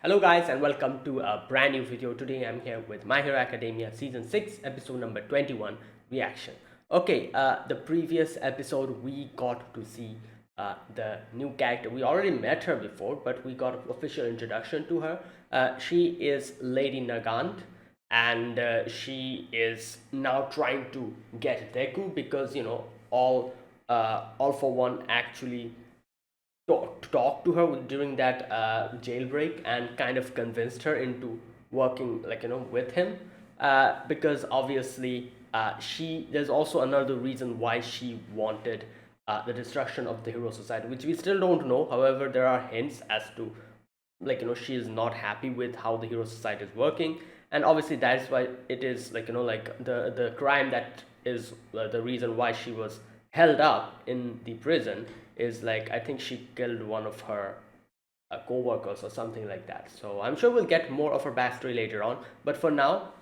Hello guys and welcome to a brand new video. Today I'm here with My Hero Academia Season 6 episode number 21 reaction. The previous episode we got to see the new character. We already met her before, but we got an official introduction to her. She is Lady Nagant, and she is now trying to get Deku because all for one actually talked to her during that jailbreak and kind of convinced her into working with him, because obviously she there's also another reason why she wanted the destruction of the hero society, which we still don't know. However, there are hints as to she is not happy with how the hero society is working, and obviously that is why it is the crime that is the reason why she was held up in the prison is I think she killed one of her co-workers or something like that. So I'm sure we'll get more of her backstory later on, but for now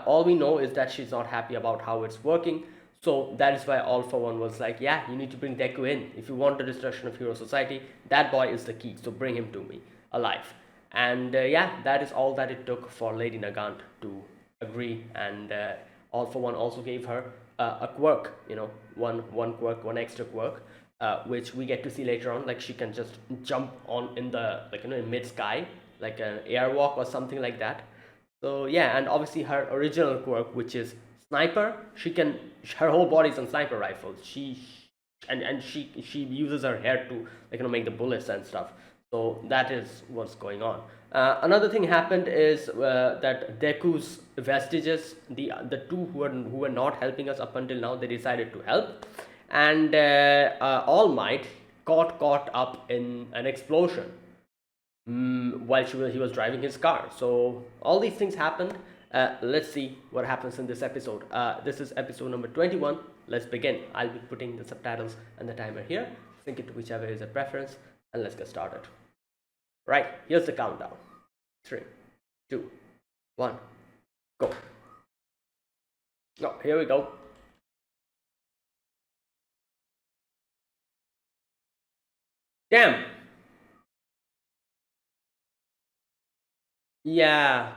all we know is that she's not happy about how it's working. So that is why All For One was like, yeah, you need to bring Deku in. If you want the destruction of hero society, that boy is the key, so bring him to me alive. And yeah, that is all that it took for Lady Nagant to agree. And All For One also gave her a quirk, one quirk, one extra quirk, which we get to see later on. Like she can just jump on in the in mid sky, like an airwalk or something like that. So yeah, and obviously her original quirk, which is sniper, her whole body's on sniper rifles. She uses her hair to make the bullets and stuff. So that is what's going on. Another thing happened is that Deku's vestiges, the two who were not helping us up until now, they decided to help, and All Might got caught up in an explosion while he was driving his car. So all these things happened. Let's see what happens in this episode. This is episode number 21. Let's begin. I'll be putting the subtitles and the timer here. Sync it to whichever is a preference, and let's get started. Right, here's the countdown. 3, 2, 1, go. Oh, here we go. Damn. Yeah.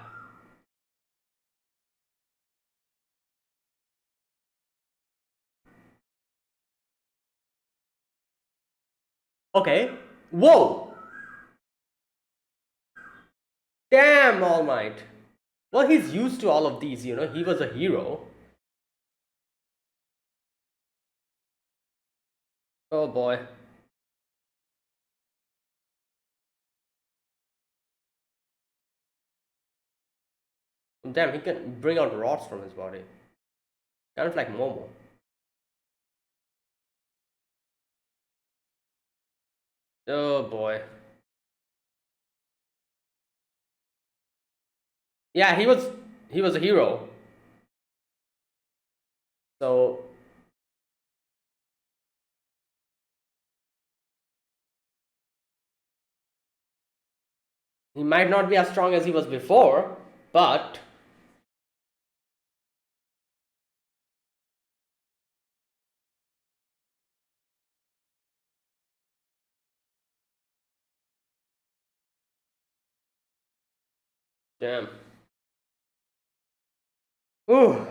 Okay. Whoa. Damn, All Might. Well, he's used to all of these, he was a hero. Oh boy. Damn, he can bring out rods from his body. Kind of like Momo. Oh boy. Yeah, he was a hero. So he might not be as strong as he was before, but damn. Ooh.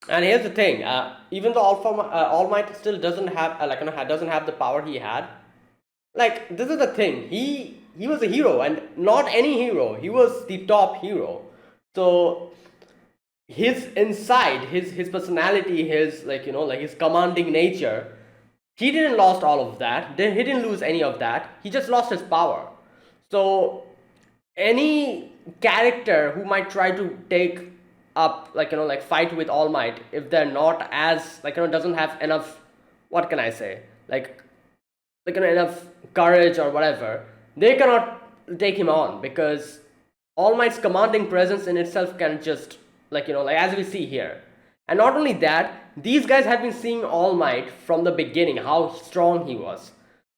And here's the thing: even though All Might still doesn't have doesn't have the power he had. Like, this is the thing: he was a hero, and not any hero. He was the top hero. So his inside, his personality, his his commanding nature, he didn't lost all of that. He didn't lose any of that. He just lost his power. So any character who might try to take up fight with All Might, if they're not as doesn't have enough, what can I say, enough courage or whatever, they cannot take him on, because All Might's commanding presence in itself can just as we see here. And not only that, these guys had been seeing All Might from the beginning, how strong he was.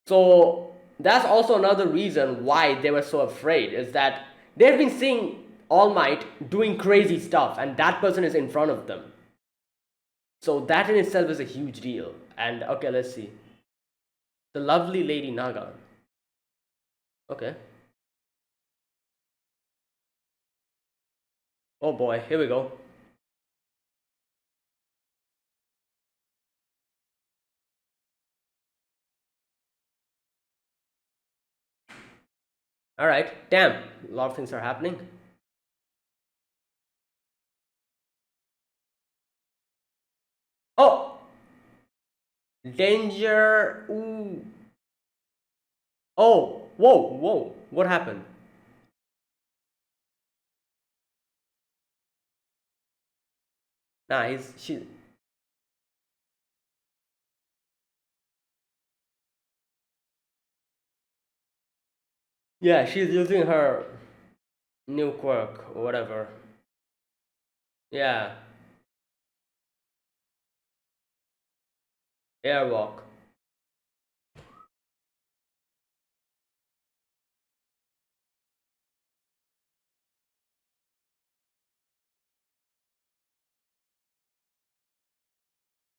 So that's also another reason why they were so afraid, is that they've been seeing All Might doing crazy stuff, and that person is in front of them. So that in itself is a huge deal. And okay, let's see. The lovely Lady Naga. Okay. Oh boy, here we go. Alright, damn, a lot of things are happening. Oh! Danger! Ooh! Oh! Whoa, whoa, what happened? Nah, she. Yeah, she's using her new quirk or whatever. Yeah, airwalk.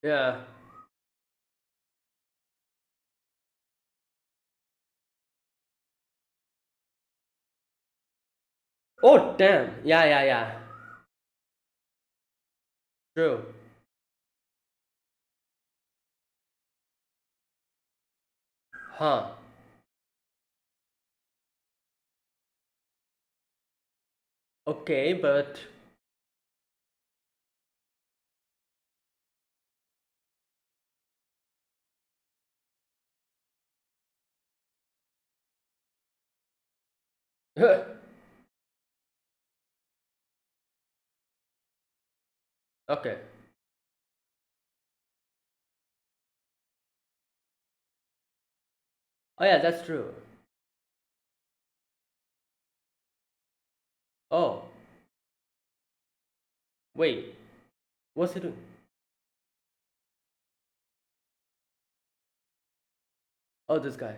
Yeah. Oh, damn. Yeah, yeah, yeah. True. Huh. Okay, but. Okay. Oh, yeah, that's true. Oh, wait. What's he doing? Oh, this guy.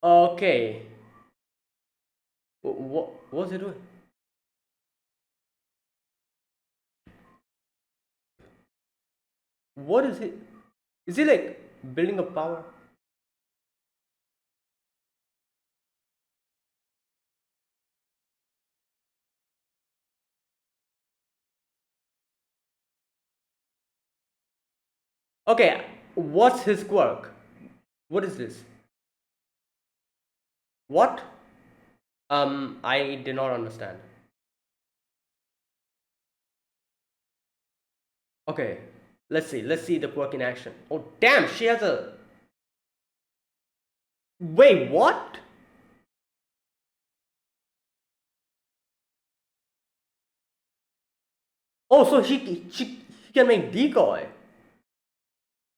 Okay. What's he doing? What is he? Is he like building a power? Okay, what's his quirk? What is this? What? I did not understand. Okay, let's see. Let's see the quirk in action. Oh, damn, she has a. Wait, what? Oh, so she can make decoy.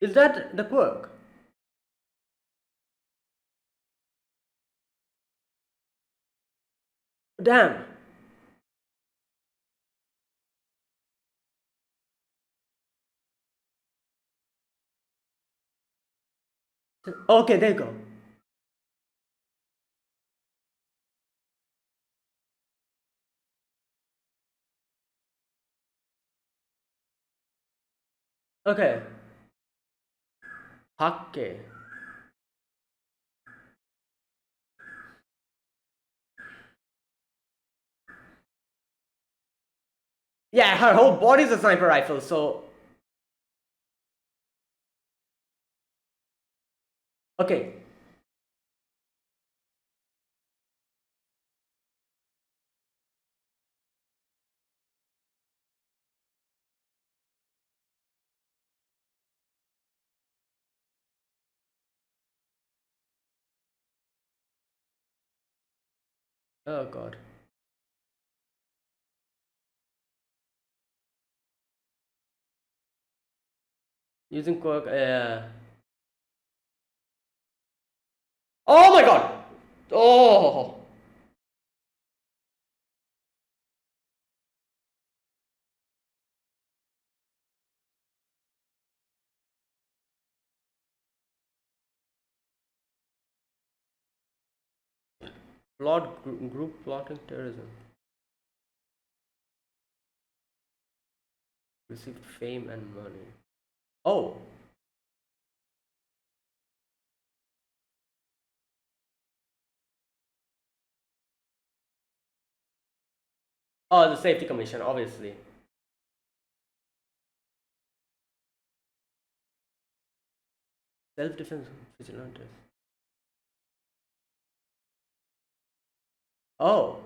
Is that the quirk? Damn. Okay, there you go. Okay. Hake. Yeah, her whole body's a sniper rifle, so. Okay. Oh god. Using quirk. Oh my god! Oh! Group plotting terrorism. Received fame and money. Oh, oh, the safety commission, obviously. Self-defense vigilantes. Oh,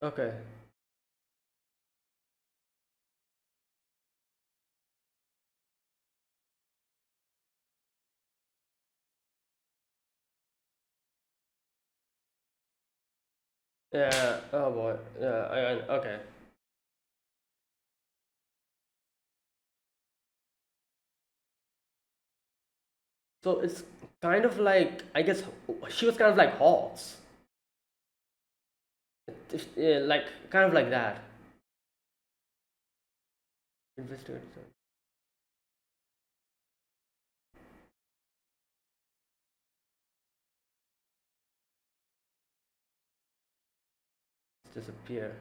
okay. Yeah. Oh boy. Yeah. Okay. So it's kind of like, I guess she was kind of like Hawks. Like kind of like that. Investigator. Disappear.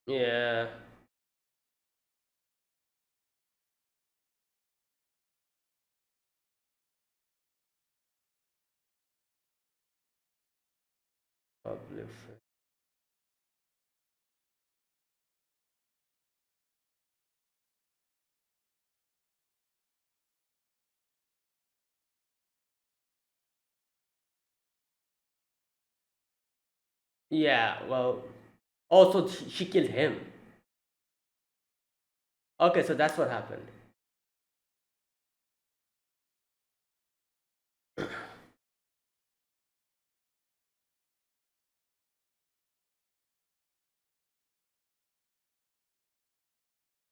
Yeah. Public. Yeah. Well. Also, she killed him. Okay, so that's what happened.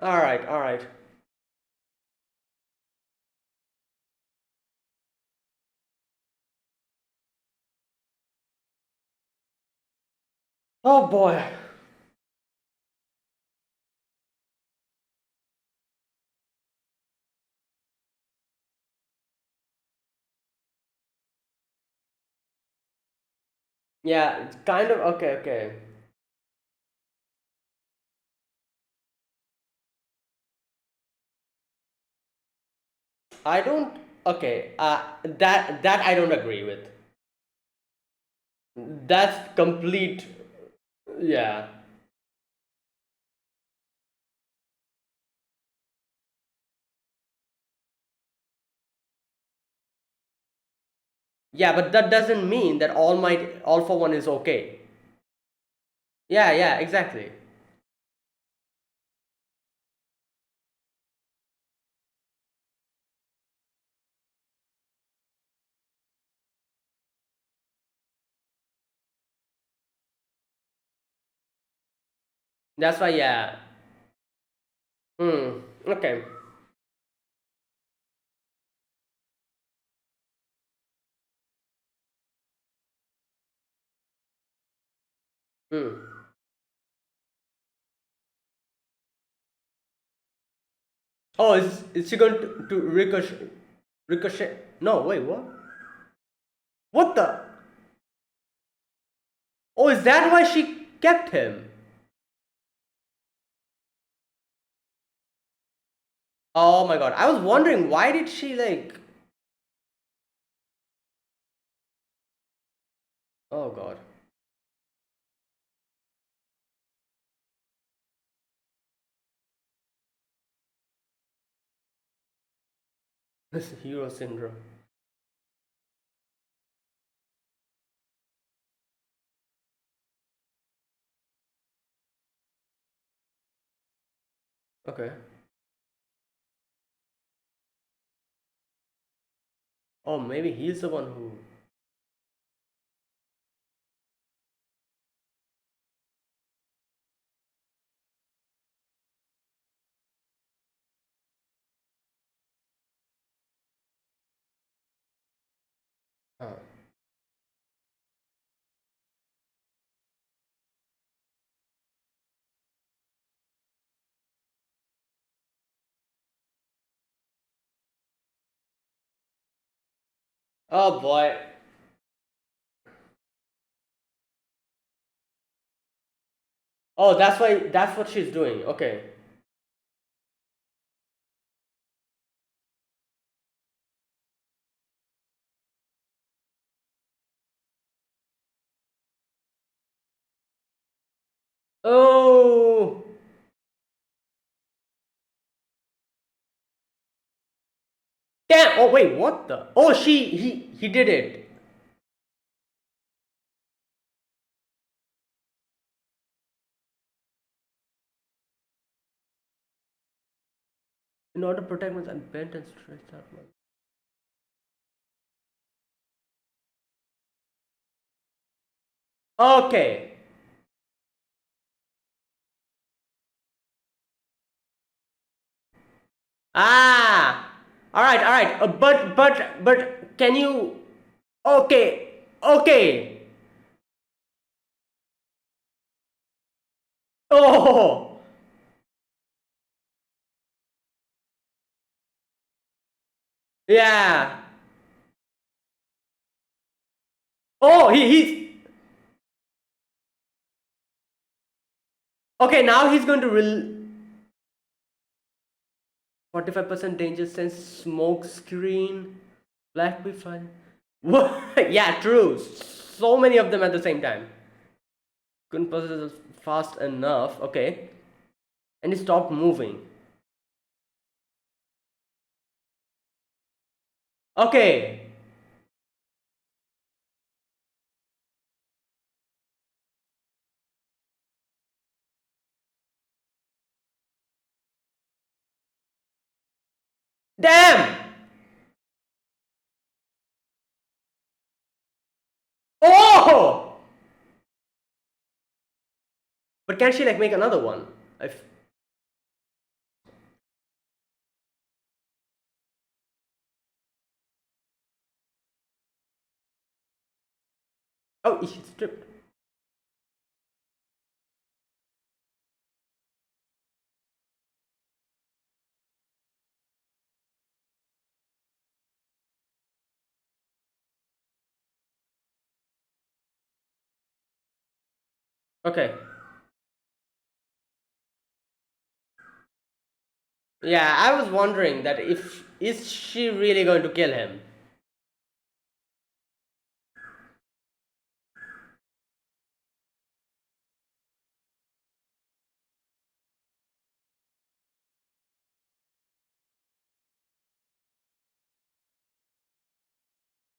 All right. All right. Oh boy. Yeah. It's kind of okay. Okay. I don't. Okay. That I don't agree with. That's complete. Yeah. Yeah, but that doesn't mean that all for one is okay. Yeah. Yeah. Exactly. That's why. Yeah. Hmm. Okay. Hmm. Oh, is she going to ricochet? Ricochet? No. Wait. What? What the? Oh, is that why she kept him? Oh my god. I was wondering why did she like. Oh god. This hero syndrome. Okay. Oh, maybe he's the one who. Oh boy. Oh, that's why. That's what she's doing. Okay. Oh. Damn. Oh wait. What the? Oh, he did it in order to protect myself and bent and stretched out my. Okay. Ah. All right. All right. But can you? Okay. Okay. Oh. Yeah. Oh. He's okay. Now he's going to 45% danger sense smoke screen. Black Wi-Fi. What? Yeah, true. So many of them at the same time. Couldn't process it fast enough. Okay. And it stopped moving. Okay. Damn! Oh! But can she like make another one? If oh, she stripped. Okay. Yeah, I was wondering that if is she really going to kill him?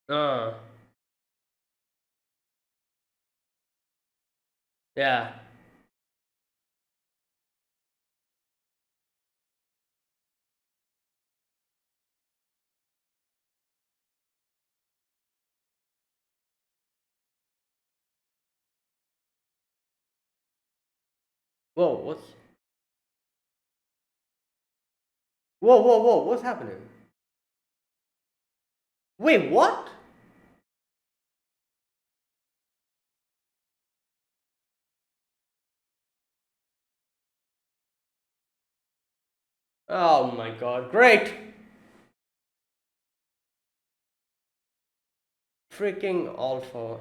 Uh. Yeah. Whoa, whoa, what's happening? Wait, what? Oh my god, great! Freaking all for.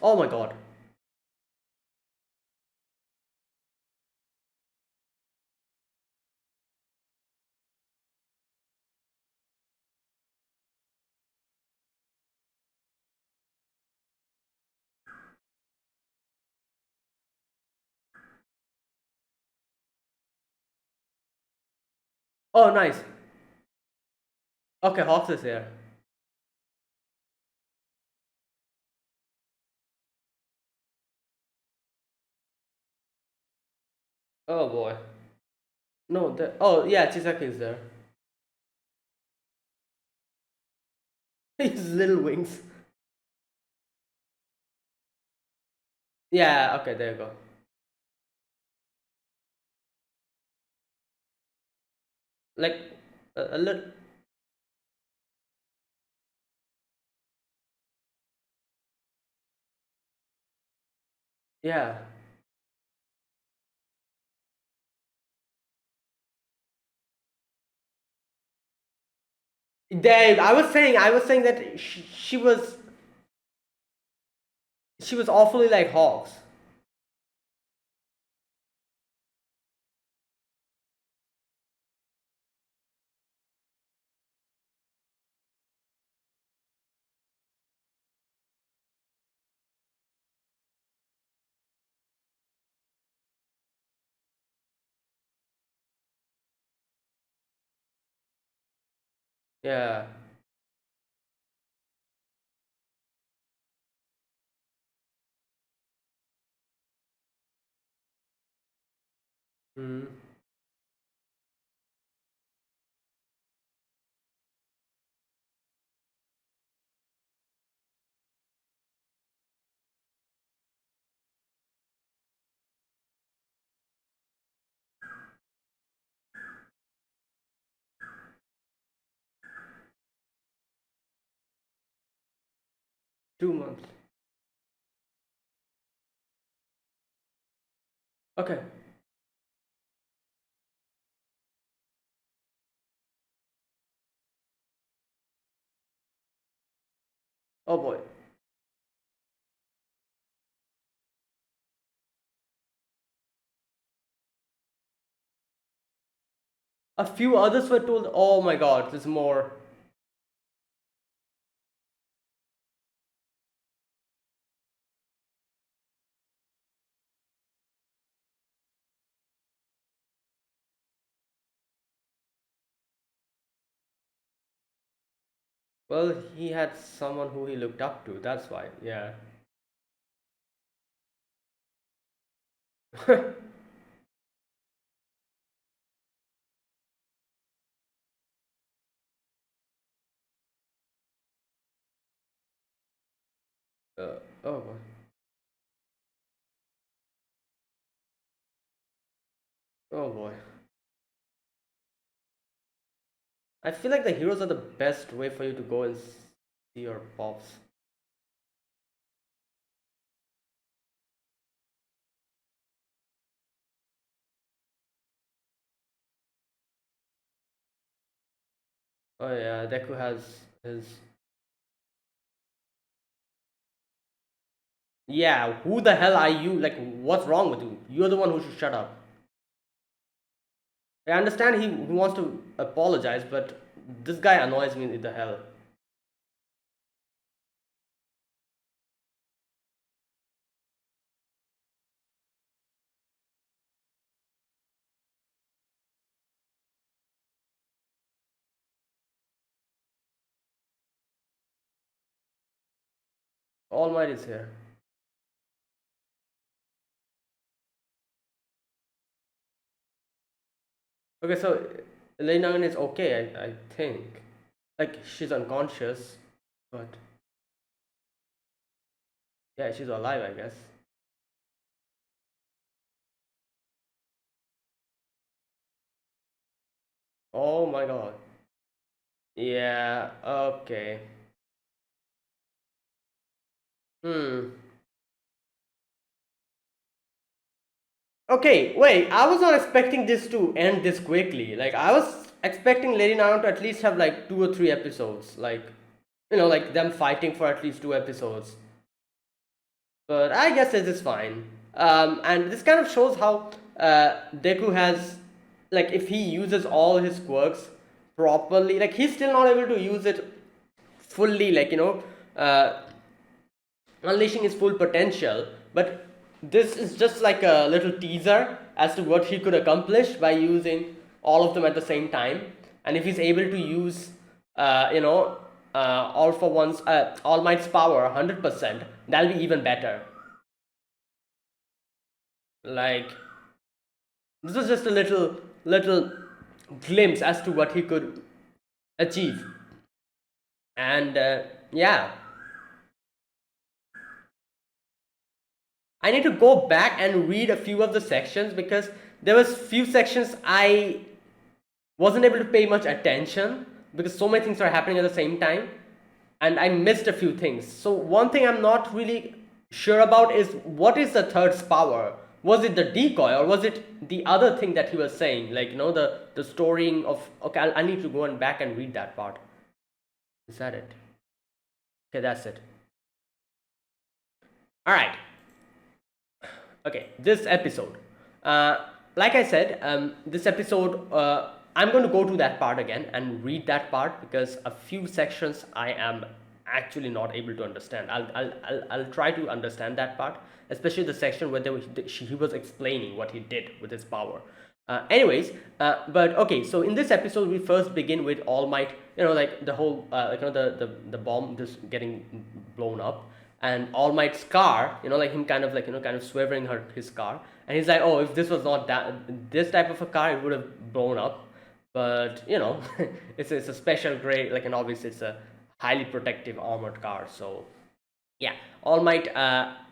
Oh my god. Oh, nice. Okay, Hawks is here. Oh boy. No, the oh yeah, Chisaki is there. His little wings. Yeah, okay, there you go. Like a little. Yeah. Dave, I was saying that she was awfully like Hawks. Yeah. Mm. 2 months. Okay. Oh boy. A few others were told. Oh my God, there's more. Well, he had someone who he looked up to. That's why. Yeah. Oh boy. Oh boy. I feel like the heroes are the best way for you to go and see your pops. Oh yeah, Deku has his. Yeah, who the hell are you? Like, what's wrong with you? You're the one who should shut up. I understand he wants to apologize, but this guy annoys me with the hell. All Might is here. Okay, so Lena is okay, I think. Like, she's unconscious, but yeah, she's alive, I guess. Oh my god. Yeah, okay. Hmm. Okay, wait, I was not expecting this to end this quickly. Like, I was expecting Lady Naruto to at least have like 2 or 3 episodes. Like, like them fighting for at least 2 episodes. But I guess this is fine. And this kind of shows how Deku has, like, if he uses all his quirks properly, like, he's still not able to use it fully, like, unleashing his full potential. But this is just like a little teaser as to what he could accomplish by using all of them at the same time. And if he's able to use, all for one's All Might's power 100%, that'll be even better. Like, this is just a little glimpse as to what he could achieve. And yeah, I need to go back and read a few of the sections because there was few sections I wasn't able to pay much attention because so many things are happening at the same time and I missed a few things. So one thing I'm not really sure about is what is the third's power? Was it the decoy or was it the other thing that he was saying? Like, the storying of, okay, I need to go and back and read that part. Is that it? Okay, that's it. All right. Okay, this episode. Like I said, this episode, I'm going to go to that part again and read that part because a few sections I am actually not able to understand. I'll try to understand that part, especially the section where he was explaining what he did with his power. Anyways, but okay, so in this episode, we first begin with All Might, like the whole, the bomb just getting blown up, and All Might's car, like him kind of kind of swerving his car, and he's like, oh, if this was not this type of a car, it would have blown up, but it's a special grade, and obviously it's a highly protective armored car, so yeah, All Might.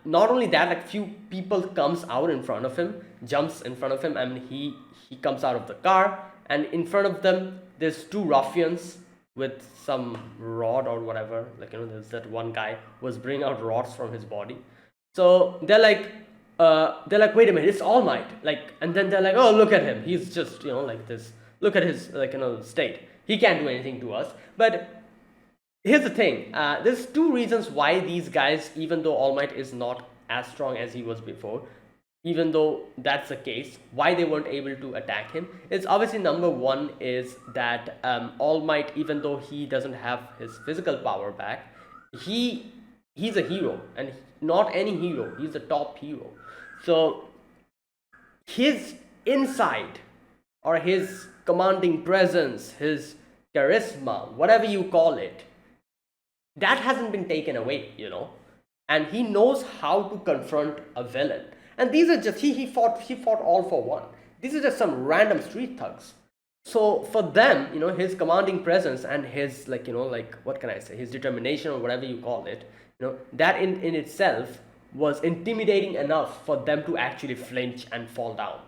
Not only that, like few people comes out in front of him, jumps in front of him, and he comes out of the car, and in front of them there's two ruffians with some rod or whatever. There's that one guy who was bringing out rods from his body. So they're like, wait a minute, it's All Might. And then they're like, oh, look at him, he's just like this. Look at his state. He can't do anything to us. But here's the thing, there's two reasons why these guys, even though All Might is not as strong as he was before, even though that's the case, why they weren't able to attack him. It's obviously, number one is that All Might, even though he doesn't have his physical power back, he's a hero, and not any hero, he's a top hero. So his insight, or his commanding presence, his charisma, whatever you call it, that hasn't been taken away. And he knows how to confront a villain. And these are just he fought all for one. These are just some random street thugs. So for them, his commanding presence and his what can I say, his determination, or whatever you call it, that in itself was intimidating enough for them to actually flinch and fall down.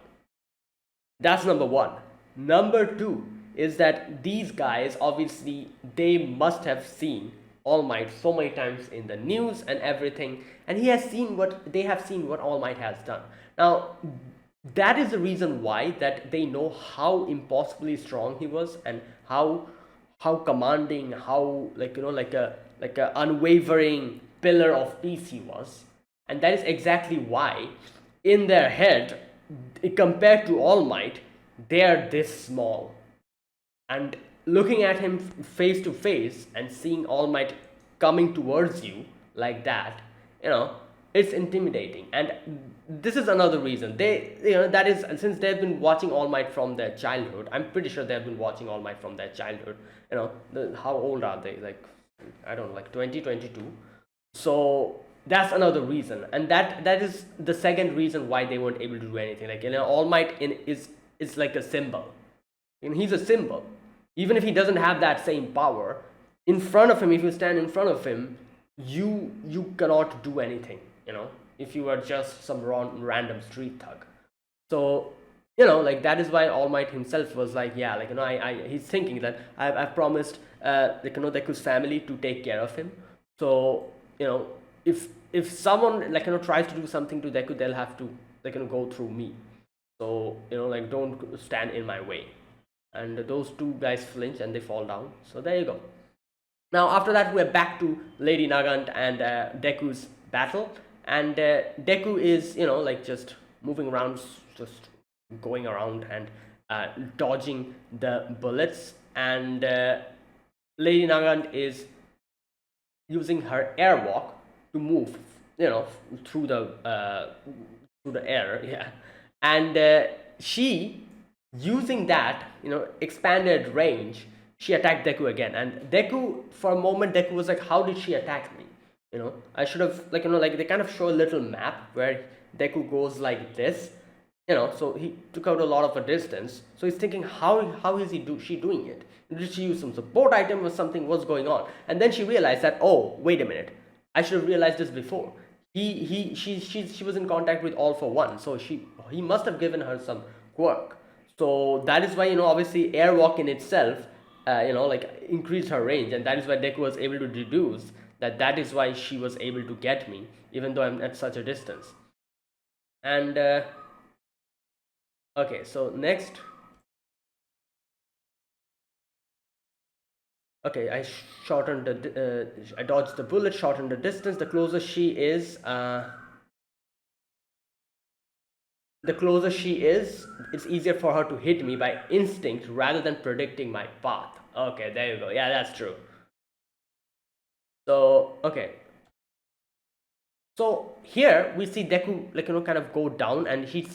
That's number one. Number two is that these guys, obviously, they must have seen All Might so many times in the news and everything, and they have seen what All Might has done. Now, that is the reason why that they know how impossibly strong he was, and how commanding, how like a unwavering pillar of peace he was. And that is exactly why, in their head, compared to All Might, they are this small. And looking at him face to face and seeing All Might coming towards you like that, it's intimidating. And this is another reason that is, since they've been watching All Might from their childhood. I'm pretty sure they've been watching All Might from their childhood. How old are they? I don't know, 2022. So that's another reason, and that is the second reason why they weren't able to do anything. All Might is like a symbol. He's a symbol. Even if he doesn't have that same power, in front of him, if you stand in front of him, you cannot do anything. If you are just some random street thug. So that is why All Might himself was like, yeah, he's thinking that I've promised Deku's family to take care of him. So if someone tries to do something to Deku, they'll have to go through me. So don't stand in my way. And those two guys flinch and they fall down. So there you go. Now after that, we're back to Lady Nagant and Deku's battle, and Deku is just moving around, just going around and dodging the bullets, and Lady Nagant is using her airwalk to move through the air, yeah. And she, using that expanded range, she attacked Deku again. And Deku, for a moment, Deku was like, how did she attack me? I should have they kind of show a little map where Deku goes like this, so he took out a lot of a distance. So he's thinking, how is she doing it? Did she use some support item or something? What's going on? And then she realized that, oh, wait a minute, I should have realized this before. She was in contact with All for One, so he must have given her some quirk. So that is why obviously airwalk in itself increased her range, and that is why Deku was able to deduce that is why she was able to get me, even though I'm at such a distance. And okay, so next, Okay, I dodged the bullet, shortened the distance. The closer she is, it's easier for her to hit me by instinct rather than predicting my path. Okay, there you go. Yeah, that's true. So, okay. So here we see Deku, like, kind of go down, and he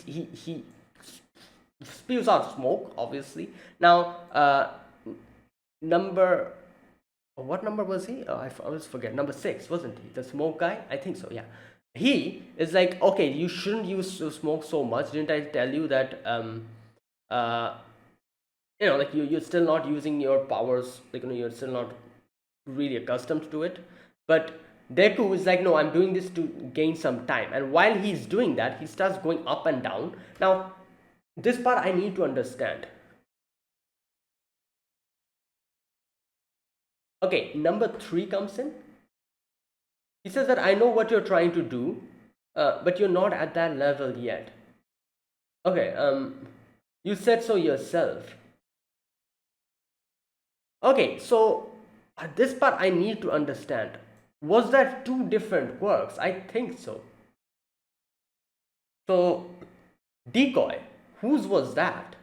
spews out smoke, obviously. Now, number what number was he? I always forget. Number 6, wasn't he? The smoke guy? I think so, yeah. He is like, okay, you shouldn't use smoke so much. Didn't I tell you that, uh, like you're still not using your powers, like, you're still not really accustomed to it. But Deku is like, no, I'm doing this to gain some time. And while he's doing that, he starts going up and down. Now, this part I need to understand. Okay, number 3 comes in. He says that I know what you're trying to do, but you're not at that level yet. Okay, you said so yourself. Okay, so this part I need to understand. Was that 2 different quirks? I think so. So, decoy, whose was that?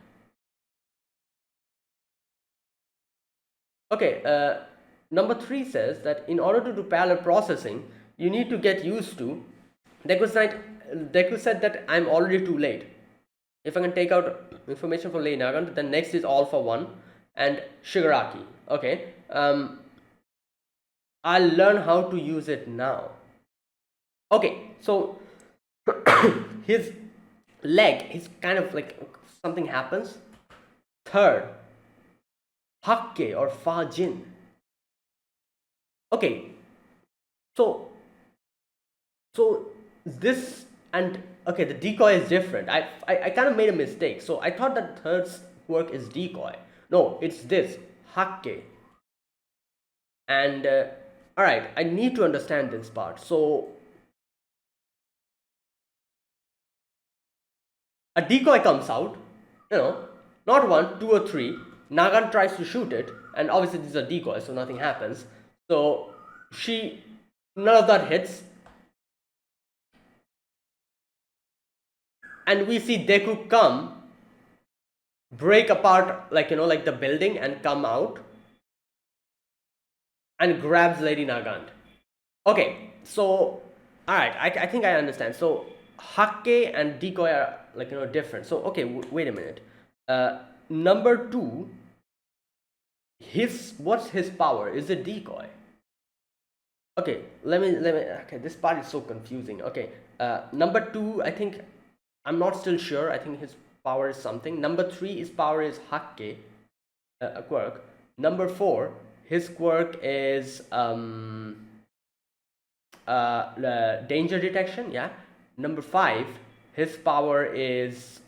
Okay, number 3 says that in order to do parallel processing, you need to get used to. Deku said that I'm already too late. If I can take out information from Lady Nagant, then next is All for One and Shigaraki. Okay, I'll learn how to use it now. Okay, so his leg is kind of like something happens. Third, Hakke or Fajin. Okay, so this, and okay, the decoy is different. I kind of made a mistake. So I thought that third quirk is decoy. No, it's this Hakke. And all right, I need to understand this part. So a decoy comes out, not 1, 2, or 3. Nagan tries to shoot it, and obviously this is a decoy, so nothing happens. So none of that hits. And we see Deku come, break apart, like, like the building, and come out and grabs Lady Nagant. Okay, so alright, I think I understand. So Hakke and decoy are, like, different. So okay, wait a minute. Number 2, what's his power? Is it decoy? Okay, let me okay, this part is so confusing. Okay, number 2, I think, I'm not still sure. I think his power is something. Number 3, his power is Hakke, a quirk. Number 4, his quirk is danger detection. Yeah. Number 5, his power is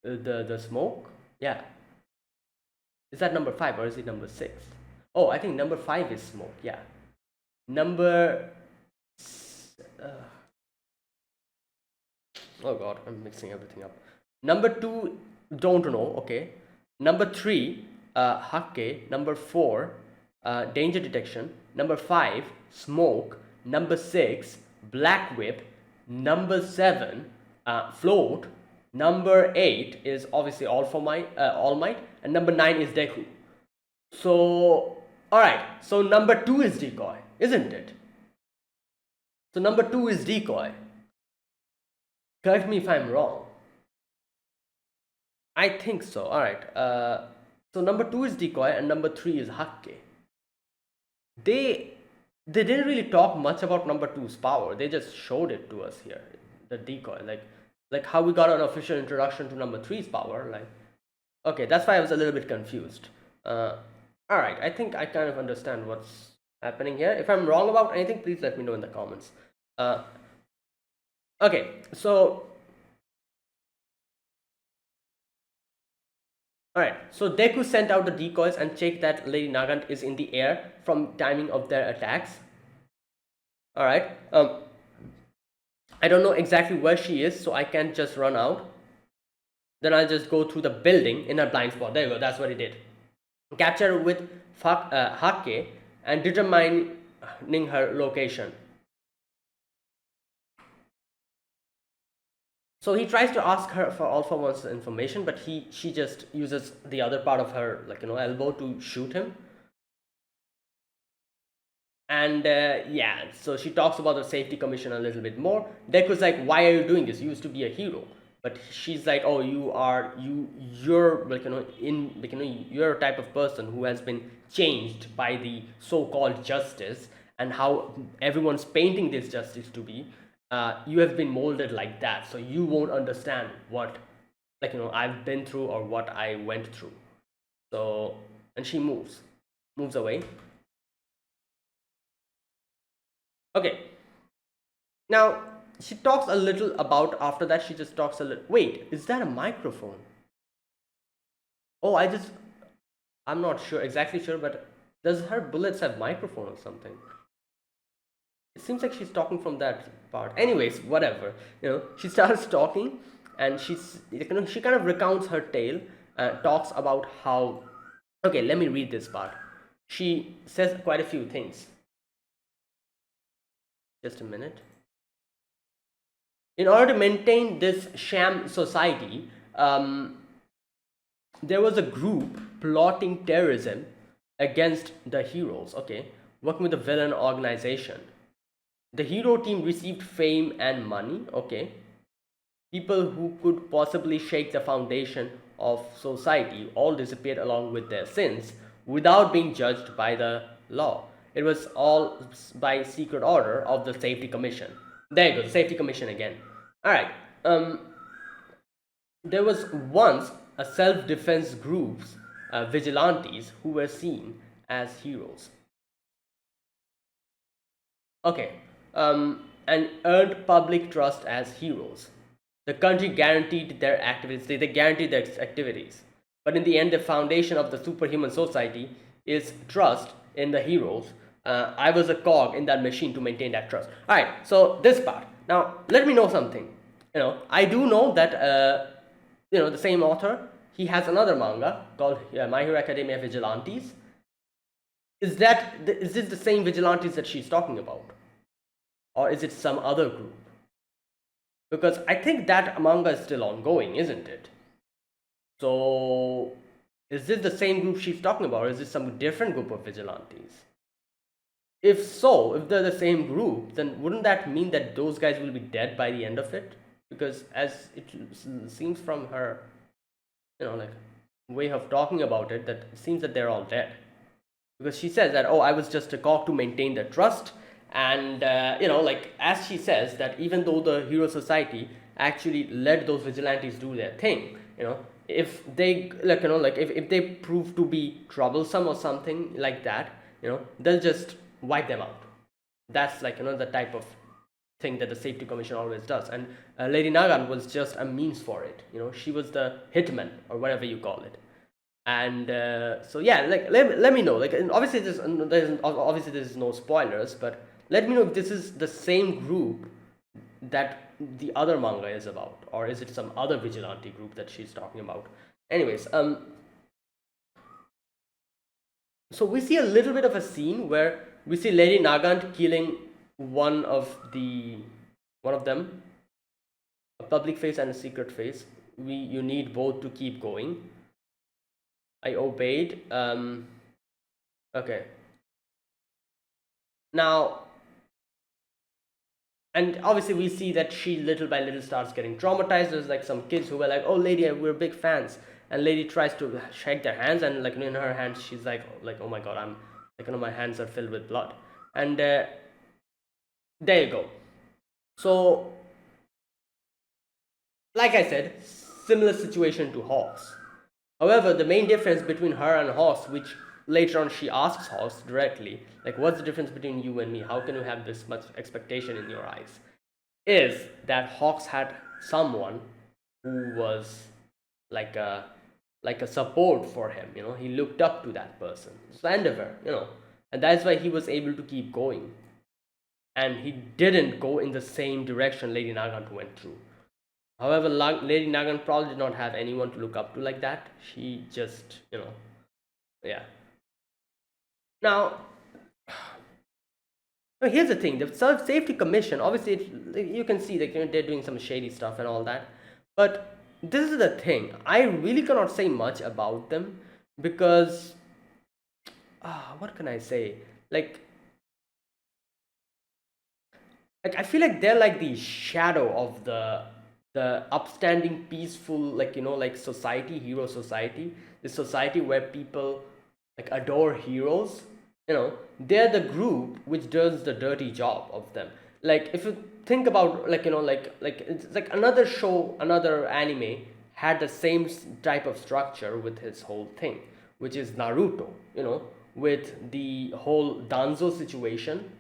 the smoke. Yeah. Is that number 5 or is it number 6? Oh, I think number 5 is smoke. Yeah. Oh god, I'm mixing everything up. Number 2, don't know. Okay. Number 3, Hakke. Number 4, danger detection. Number 5, smoke. Number 6, black whip. Number 7, float. Number 8 is obviously All Might, and number 9 is Deku. So, alright, so number 2 is decoy, isn't it? So number 2 is decoy. Correct me if I'm wrong. I think so. Alright, so number 2 is decoy and number 3 is Hakke. They didn't really talk much about number 2's power. They just showed it to us here, the decoy, like how we got an official introduction to number 3's power. Like, okay, that's why I was a little bit confused. Alright, I think I kind of understand what's happening here. If I'm wrong about anything, please let me know in the comments. Okay, so alright, so Deku sent out the decoys and checked that Lady Nagant is in the air from timing of their attacks. Alright, I don't know exactly where she is, so I can't just run out. Then I'll just go through the building in a blind spot. There you go. That's what he did. Capture her with Hake and determining her location. So he tries to ask her for all for one's information, but she just uses the other part of her elbow to shoot him. And yeah, so she talks about the safety commission a little bit more. Deku's like, why are you doing this? You used to be a hero. But she's like, oh, you're you're a type of person who has been changed by the so-called justice, and how everyone's painting this justice to be. You have been molded like that, so you won't understand what I've been through or what I went through. So, and she moves away. Okay, now she talks a little about, after that she just talks a little. Wait, is that a microphone? Oh, I'm not sure, exactly sure, but does her bullets have microphone or something? It seems like she's talking from that part. Anyways, whatever. She starts talking, and she kind of recounts her tale, talks about how. Okay, let me read this part. She says quite a few things. Just a minute. In order to maintain this sham society, there was a group plotting terrorism against the heroes, okay, working with the villain organization. The hero team received fame and money, okay. People who could possibly shake the foundation of society all disappeared along with their sins without being judged by the law. It was all by secret order of the safety commission. There you go, the safety commission again. All right. There was once a self-defense groups, vigilantes, who were seen as heroes. Okay. And earned public trust as heroes. The country guaranteed their activities. They guaranteed their activities. But in the end, the foundation of the superhuman society is trust in the heroes. I was a cog in that machine to maintain that trust. All right, so this part. Now, let me know something. I do know that the same author, he has another manga called My Hero Academia Vigilantes. Is this the same vigilantes that she's talking about, or is it some other group? Because I think that manga is still ongoing, isn't it? So, is this the same group she's talking about, or is this some different group of vigilantes? If so, if they're the same group, then wouldn't that mean that those guys will be dead by the end of it? Because as it seems from her, way of talking about it, that it seems that they're all dead. Because she says that, oh, I was just a cog to maintain the trust. And, as she says, that even though the hero society actually let those vigilantes do their thing, if they, if they prove to be troublesome or something like that, they'll just wipe them out. That's the type of thing that the safety commission always does. And Lady Nagan was just a means for it. She was the hitman, or whatever you call it. And so yeah, let me know. Obviously there's no spoilers, but let me know if this is the same group that the other manga is about, or is it some other vigilante group that she's talking about. Anyways, so we see a little bit of a scene where we see Lady Nagant killing one of them, a public face and a secret face. You need both to keep going. I obeyed. Okay. Now, and obviously we see that she little by little starts getting traumatized. There's some kids who were like, oh lady, we're big fans, and lady tries to shake their hands, and in her hands she's like oh my god, I'm my hands are filled with blood. And there you go. So like I said, similar situation to Hawks. However, the main difference between her and Hawks, which later on she asks Hawks directly, what's the difference between you and me? How can you have this much expectation in your eyes? Is that Hawks had someone who was like a support for him. He looked up to that person. Slanderer, and that's why he was able to keep going. And he didn't go in the same direction Lady Nagant went through. However, Lady Nagan probably did not have anyone to look up to like that. She just, yeah. Now, here's the thing: the Safety Commission. Obviously, you can see that they're doing some shady stuff and all that. But this is the thing: I really cannot say much about them because, what can I say? Like, I feel like they're like the shadow of the upstanding, peaceful, like society, hero society. The society where people like adore heroes. They're the group which does the dirty job of them. Like if you think about like it's like another show, another anime had the same type of structure with his whole thing, which is Naruto. With the whole Danzo situation,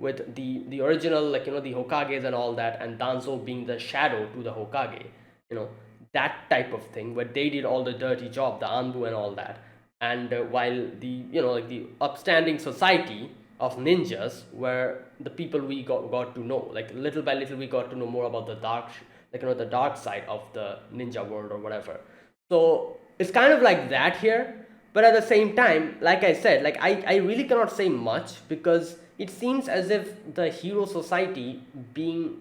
with the original, the Hokages and all that, and Danzo being the shadow to the Hokage, you know that type of thing, where they did all the dirty job, the Anbu and all that. And while the like the upstanding society of ninjas, where the people we got to know, like little by little we got to know more about the dark the dark side of the ninja world or whatever. So it's kind of like that here. But at the same time, like I said, like I really cannot say much because it seems as if the hero society being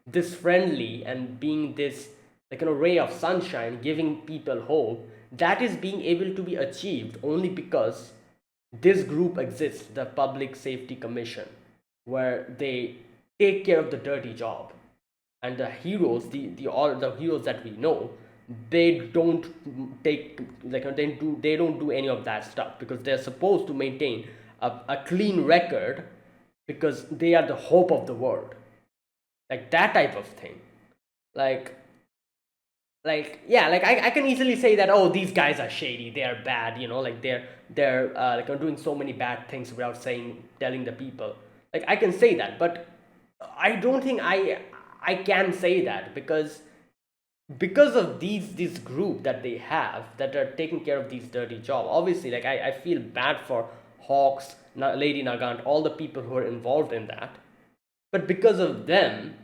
this friendly and being this ray of sunshine, giving people hope, that is being able to be achieved only because this group exists, the Public Safety Commission, where they take care of the dirty job. And the heroes, the all the heroes that we know, they don't take they don't do any of that stuff because they're supposed to maintain a clean record because they are the hope of the world, like that type of thing. like yeah, like I can easily say that, oh, these guys are shady, they are bad, like they're doing so many bad things without telling the people. Like I can say that, but I don't think I can say that because of this group that they have that are taking care of these dirty job. Obviously, like I feel bad for Hawks, Lady Nagant, all the people who are involved in that. But because of them,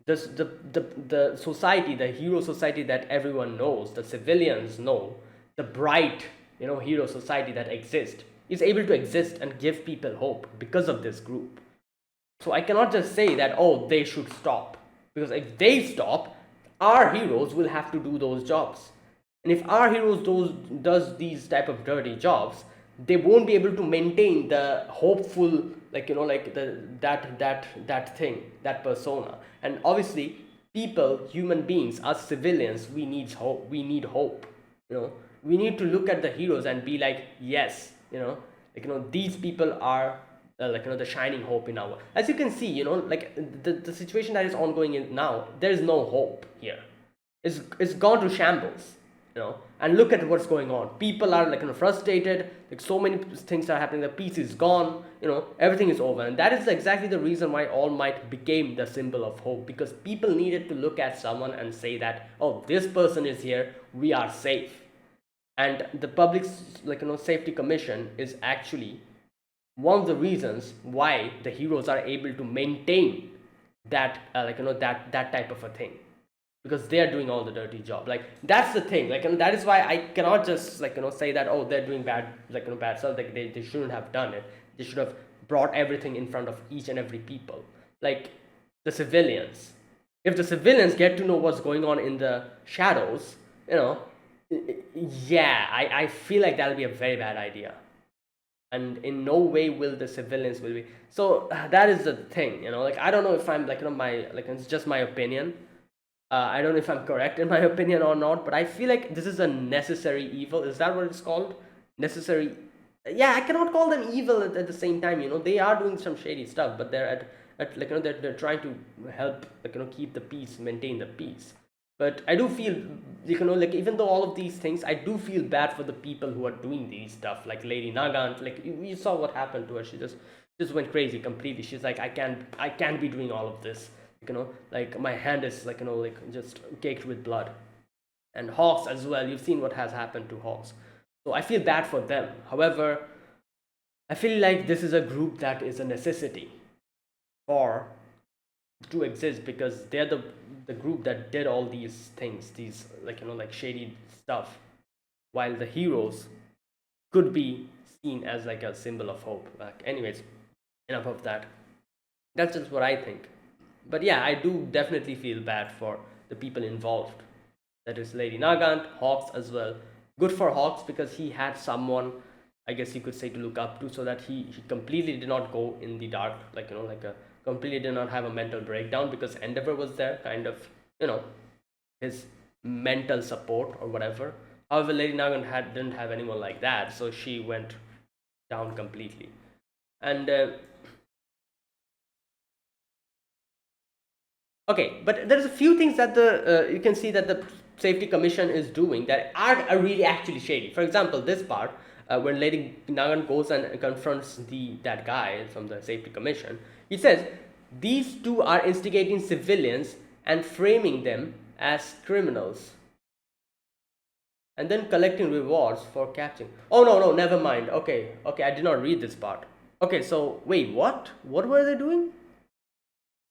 this the society, the hero society that everyone knows, the civilians know, the bright hero society that exists, is able to exist and give people hope because of this group. So I cannot just say that, oh, they should stop, because if they stop, our heroes will have to do those jobs. And if our heroes does these type of dirty jobs, they won't be able to maintain the hopeful, like the that thing, that persona. And obviously, people, human beings, us civilians, we need hope. We need hope. We need to look at the heroes and be like, yes, these people are the shining hope in our. As you can see, like the situation that is ongoing in now, there is no hope here. It's gone to shambles. And look at what's going on. People are frustrated, like so many things are happening, the peace is gone, everything is over. And that is exactly the reason why All Might became the symbol of hope, because people needed to look at someone and say that, oh, this person is here, we are safe. And the Public Safety Commission is actually one of the reasons why the heroes are able to maintain that that type of a thing, because they are doing all the dirty job. Like that's the thing, and that is why I cannot just say that, oh, they're doing bad bad stuff. Like they shouldn't have done it. They should have brought everything in front of each and every people, like the civilians. If the civilians get to know what's going on in the shadows, yeah, I feel like that'll be a very bad idea. And in no way will the civilians will be. So that is the thing, like I don't know if I'm my it's just my opinion. I don't know if I'm correct in my opinion or not, but I feel like this is a necessary evil. Is that what it's called? Necessary. Yeah, I cannot call them evil at the same time. They are doing some shady stuff, but they're at they're trying to help keep the peace, maintain the peace. But I do feel even though all of these things, I do feel bad for the people who are doing these stuff, like Lady Nagant. Like you saw what happened to her. She just went crazy completely. She's like, I can't be doing all of this. Like my hand is just caked with blood. And Hawks as well, you've seen what has happened to Hawks. So I feel bad for them. However, I feel like this is a group that is a necessity for to exist because they're the group that did all these things, these like shady stuff, while the heroes could be seen as like a symbol of hope. Like, anyways, enough of that. That's just what I think. But yeah, I do definitely feel bad for the people involved. That is Lady Nagant, Hawks as well. Good for Hawks because he had someone, I guess you could say, to look up to, so that he completely did not go in the dark, like a completely did not have a mental breakdown, because Endeavor was there, kind of, his mental support or whatever. However, Lady Nagant didn't have anyone like that, so she went down completely. And okay, but there's a few things that the you can see that the safety commission is doing that are really actually shady. For example, this part when Lady Nagan goes and confronts that guy from the safety commission, he says these two are instigating civilians and framing them as criminals, and then collecting rewards for capturing. Oh no, never mind. Okay, I did not read this part. Okay, so wait, what? What were they doing?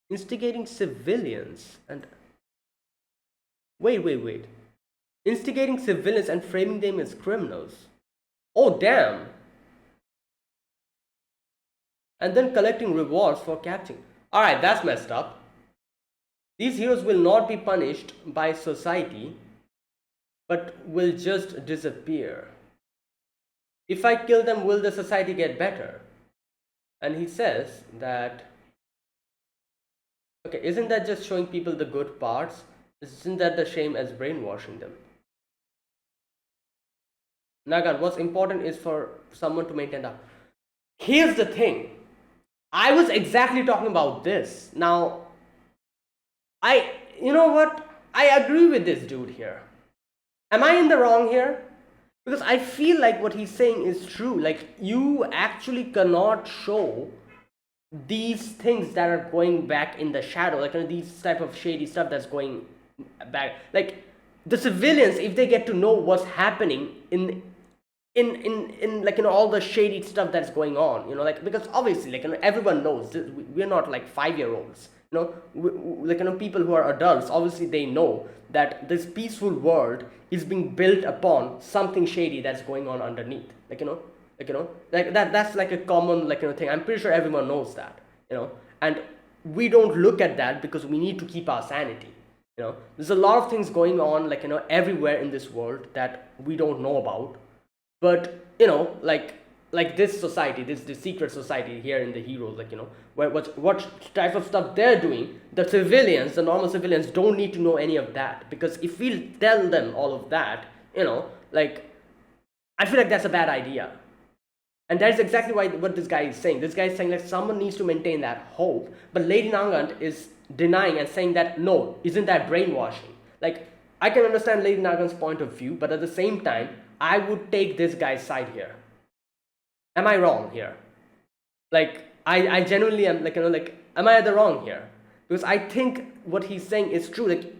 Instigating civilians and wait. Instigating civilians and framing them as criminals. Oh damn. And then collecting rewards for capturing. Alright, that's messed up. These heroes will not be punished by society, but will just disappear. If I kill them, will the society get better? And he says that, okay, isn't that just showing people the good parts? Isn't that the same as brainwashing them? Nagan, what's important is for someone to maintain that. Here's the thing. I was exactly talking about this. Now, you know what? I agree with this dude here. Am I in the wrong here? Because I feel like what he's saying is true. Like, you actually cannot show these things that are going back in the shadow, like these type of shady stuff that's going back. Like, the civilians, if they get to know what's happening in like all the shady stuff that's going on, like, because obviously, like, everyone knows we're not like 5-year-olds, people who are adults, obviously they know that this peaceful world is being built upon something shady that's going on underneath, like that's like a common thing. I'm pretty sure everyone knows that, and we don't look at that because we need to keep our sanity. There's a lot of things going on everywhere in this world that we don't know about. But like this society, this secret society here in the heroes, what type of stuff they're doing, the civilians, the normal civilians, don't need to know any of that, because if we tell them all of that, I feel like that's a bad idea. And that's exactly what this guy is saying. This guy is saying that someone needs to maintain that hope, but Lady Nagant is denying and saying that no, isn't that brainwashing? Like, I can understand Lady Nagant's point of view, but at the same time, I would take this guy's side here. Am I wrong here? Like, I genuinely am am I at the wrong here? Because I think what he's saying is true. Like,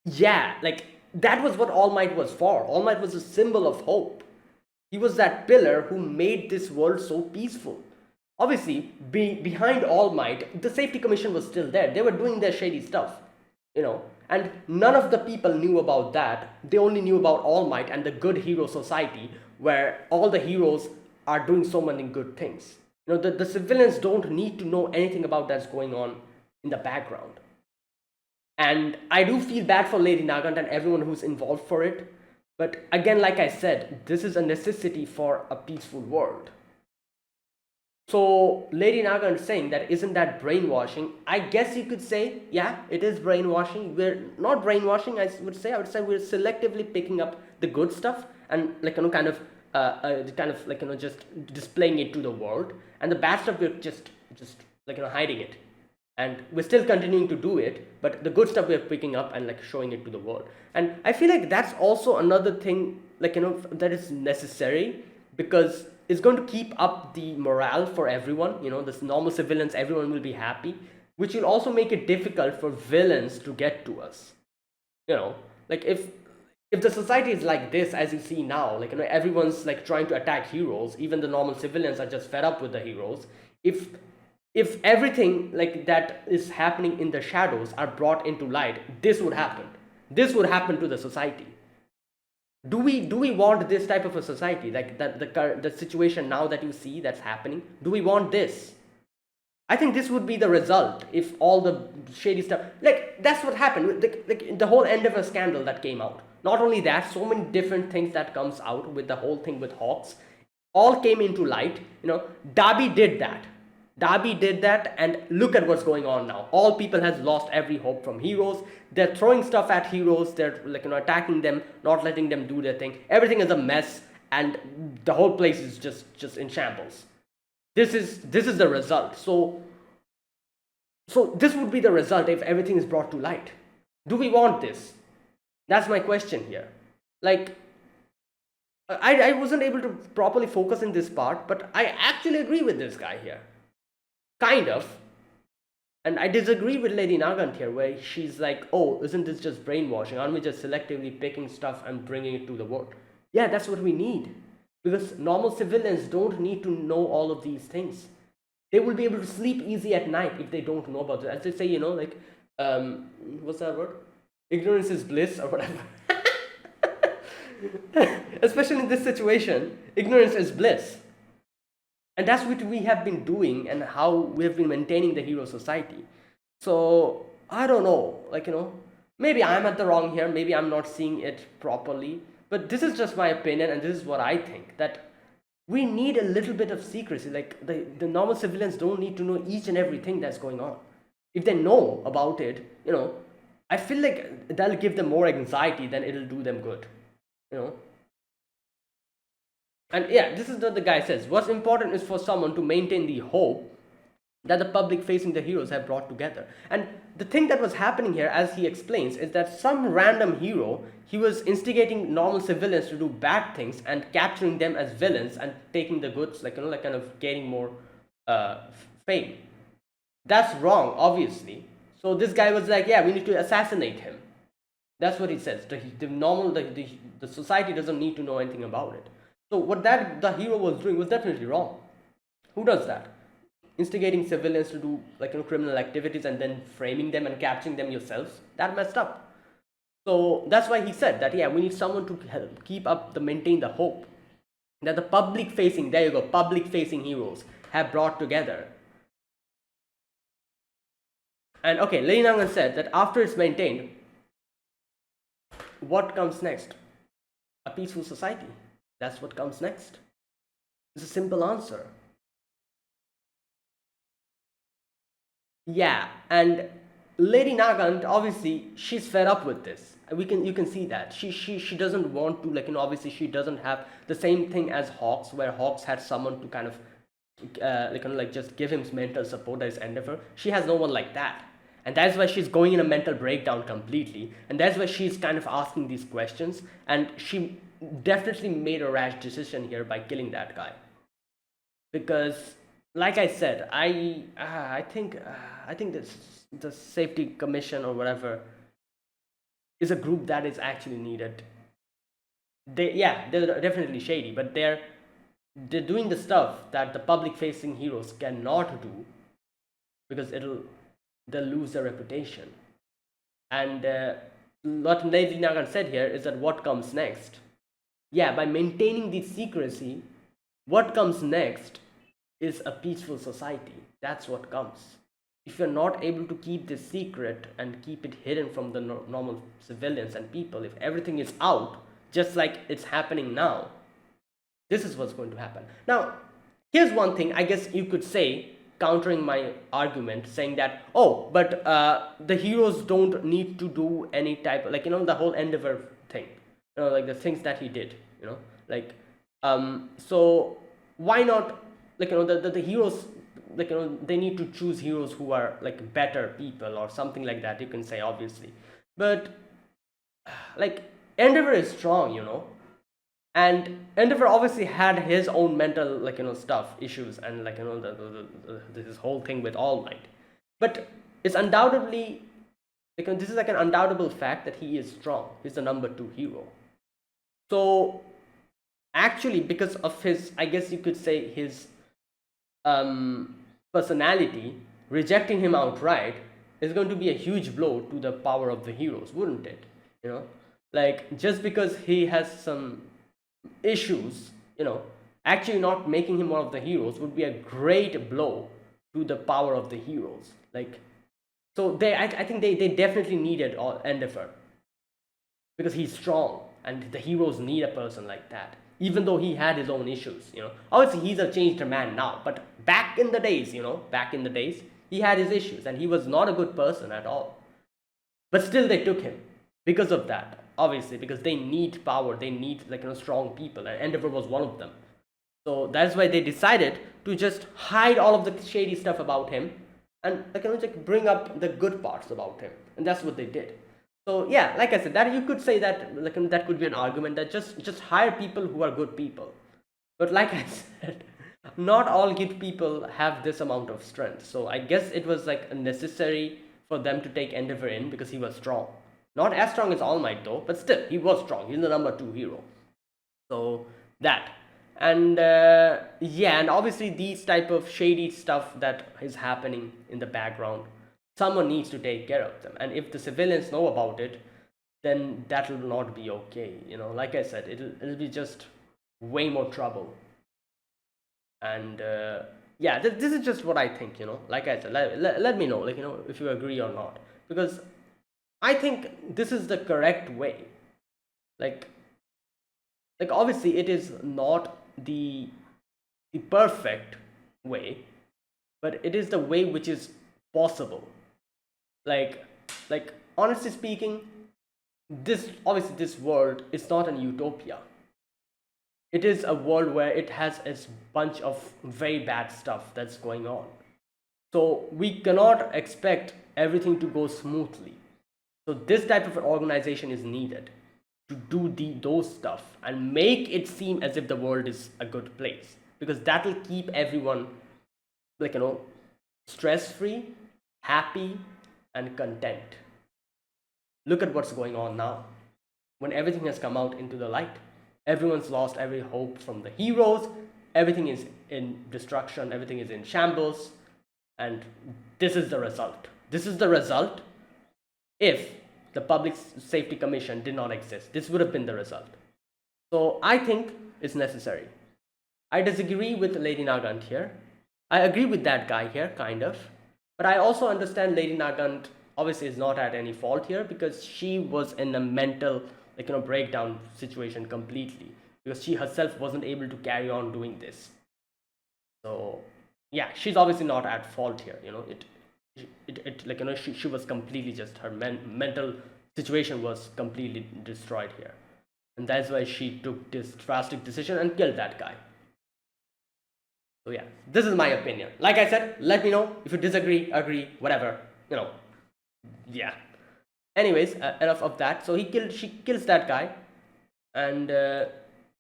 yeah, like that was what All Might was for. All Might was a symbol of hope. He was that pillar who made this world so peaceful. Obviously, behind All Might, the Safety Commission was still there. They were doing their shady stuff, and none of the people knew about that. They only knew about All Might and the good hero society, where all the heroes are doing so many good things. The civilians don't need to know anything about that's going on in the background. And I do feel bad for Lady Nagant and everyone who's involved for it. But again, like I said, this is a necessity for a peaceful world. So Lady Nagant is saying that, isn't that brainwashing? I guess you could say, yeah, it is brainwashing. We're not brainwashing, I would say we're selectively picking up the good stuff and just displaying it to the world, and the bad stuff we're just hiding it. And we're still continuing to do it, but the good stuff we're picking up and showing it to the world. And I feel like that's also another thing that is necessary, because it's going to keep up the morale for everyone. This normal civilians, everyone will be happy, which will also make it difficult for villains to get to us. If the society is like this, as you see now, everyone's trying to attack heroes, even the normal civilians are just fed up with the heroes. If if everything like that is happening in the shadows are brought into light, this would happen. This would happen to the society. Do we want this type of a society, like that the situation now that you see that's happening? Do we want this? I think this would be the result if all the shady stuff, like that's what happened, like the whole Endeavor scandal that came out. Not only that, so many different things that comes out with the whole thing with Hawks, all came into light. Darby did that. Darby did that, and look at what's going on now. All people has lost every hope from heroes. They're throwing stuff at heroes. They're like attacking them, not letting them do their thing. Everything is a mess, and the whole place is just in shambles. This is the result. So this would be the result if everything is brought to light. Do we want this? That's my question here. Like, I wasn't able to properly focus in this part, but I actually agree with this guy here. Kind of. And I disagree with Lady Nagant here, where she's like, oh, isn't this just brainwashing? Aren't we just selectively picking stuff and bringing it to the world? Yeah, that's what we need. Because normal civilians don't need to know all of these things. They will be able to sleep easy at night if they don't know about it. As they say, like, what's that word? Ignorance is bliss, or whatever. Especially in this situation, ignorance is bliss. And that's what we have been doing and how we have been maintaining the hero society. So, I don't know, like, maybe I'm at the wrong here, maybe I'm not seeing it properly, but this is just my opinion and this is what I think, that we need a little bit of secrecy. Like, the normal civilians don't need to know each and everything that's going on. If they know about it, I feel like that'll give them more anxiety than it'll do them good, And yeah, this is what the guy says. What's important is for someone to maintain the hope that the public facing the heroes have brought together. And the thing that was happening here, as he explains, is that some random hero, he was instigating normal civilians to do bad things and capturing them as villains and taking the goods, like kind of gaining more fame. That's wrong, obviously. So this guy was like, yeah, we need to assassinate him. That's what he says. The society doesn't need to know anything about it. So what the hero was doing was definitely wrong. Who does that? Instigating civilians to do criminal activities and then framing them and capturing them yourselves. That messed up. So that's why he said that, yeah, we need someone to help maintain the hope that the public facing heroes have brought together. And okay, Lady Nangan said that after it's maintained, what comes next? A peaceful society. That's what comes next. It's a simple answer. Yeah, and Lady Nagant, obviously, she's fed up with this. You can see that she doesn't want to obviously she doesn't have the same thing as Hawks, where Hawks had someone to kind of just give him mental support. That is Endeavor. She has no one like that, and that's why she's going in a mental breakdown completely, and that's why she's kind of asking these questions, and she definitely made a rash decision here by killing that guy. Because, like I said, I think this the safety commission or whatever is a group that is actually needed. They're definitely shady, but they're doing the stuff that the public facing heroes cannot do, because they'll lose their reputation. And what Lady Nagan said here is that what comes next. Yeah, by maintaining the secrecy, what comes next is a peaceful society. That's what comes. If you're not able to keep this secret and keep it hidden from the normal civilians and people, if everything is out, just like it's happening now, this is what's going to happen. Now, here's one thing I guess you could say, countering my argument, saying that, oh, but the heroes don't need to do any type of, the whole Endeavor thing, the things that he did, so why not, the heroes, they need to choose heroes who are better people or something like that, you can say, obviously. But Endeavor is strong, and Endeavor obviously had his own mental stuff issues, and this whole thing with All Might. But it's undoubtedly, this is an undoubtable fact that he is strong. He's the number 2 hero. So actually, because of his, I guess you could say, his personality, rejecting him outright is going to be a huge blow to the power of the heroes, wouldn't it? You know, like just because he has some issues, actually not making him one of the heroes would be a great blow to the power of the heroes. Like, so I think they definitely needed Endeavor because he's strong and the heroes need a person like that. Even though he had his own issues, obviously he's a changed man now, but back in the days, he had his issues and he was not a good person at all. But still, they took him because of that. Obviously, because they need power, they need strong people, and Endeavor was one of them. So that's why they decided to just hide all of the shady stuff about him and bring up the good parts about him, and that's what they did. So yeah, like I said, that you could say that that could be an argument that just hire people who are good people. But like I said, not all good people have this amount of strength. So I guess it was necessary for them to take Endeavor in because he was strong. Not as strong as All Might though, but still he was strong. He's the number 2 hero. So that. And yeah, and obviously these type of shady stuff that is happening in the background, someone needs to take care of them. And if the civilians know about it, then that will not be okay. Like I said, it'll be just way more trouble. And yeah, this is just what I think. Like I said, let me know, if you agree or not, because I think this is the correct way. Like obviously it is not the perfect way, but it is the way which is possible. Like honestly speaking, this world is not an utopia. It is a world where it has a bunch of very bad stuff that's going on. So we cannot expect everything to go smoothly. So this type of organization is needed to do those stuff and make it seem as if the world is a good place, because that will keep everyone stress free, happy, and content. Look at what's going on now. When everything has come out into the light, everyone's lost every hope from the heroes. Everything is in destruction, everything is in shambles, and this is the result. This is the result. If the Public Safety Commission did not exist, this would have been the result. So I think it's necessary. I disagree with Lady Nagant here. I agree with that guy here, kind of. But I also understand Lady Nagant obviously is not at any fault here, because she was in a mental breakdown situation completely, because she herself wasn't able to carry on doing this. So yeah, she's obviously not at fault here. She was completely just, her mental situation was completely destroyed here, and that's why she took this drastic decision and killed that guy. So yeah, this is my opinion. Like I said, let me know if you disagree, agree, whatever, yeah. Anyways, enough of that. So she kills that guy, and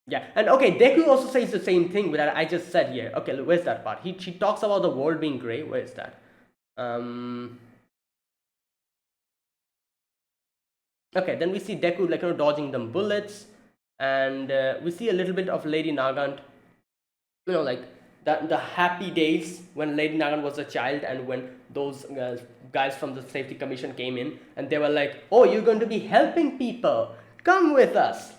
yeah, and okay, Deku also says the same thing with that I just said here. Okay, where's that part? She talks about the world being gray. Where is that? Okay, then we see Deku dodging them bullets, and we see a little bit of Lady Nagant, the happy days when Lady Nagant was a child, and when those guys from the safety commission came in and they were like, oh, you're going to be helping people, come with us.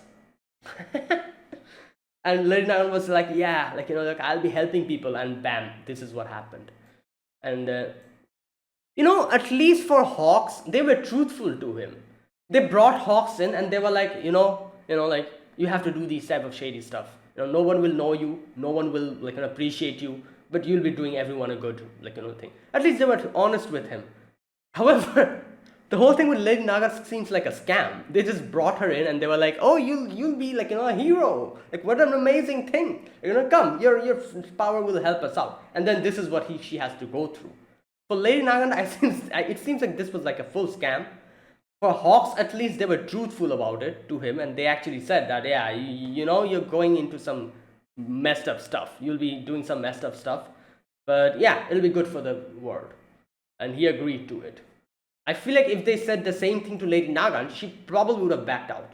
And Lady Nagant was like, yeah, I'll be helping people, and bam, this is what happened. And at least for Hawks, they were truthful to him. They brought Hawks in and they were like, you have to do these type of shady stuff. No one will know you, no one will appreciate you, but you'll be doing everyone a good thing. At least they were honest with him. However, the whole thing with Lady Naga seems like a scam. They just brought her in and they were like, oh, you'll be a hero. What an amazing thing. Come, your power will help us out. And then this is what she has to go through. For Lady Nagant, it seems like this was a full scam. For Hawks, at least they were truthful about it to him, and they actually said that, yeah, you're going into some messed up stuff. You'll be doing some messed up stuff, but yeah, it'll be good for the world. And he agreed to it. I feel like if they said the same thing to Lady Nagant, she probably would have backed out.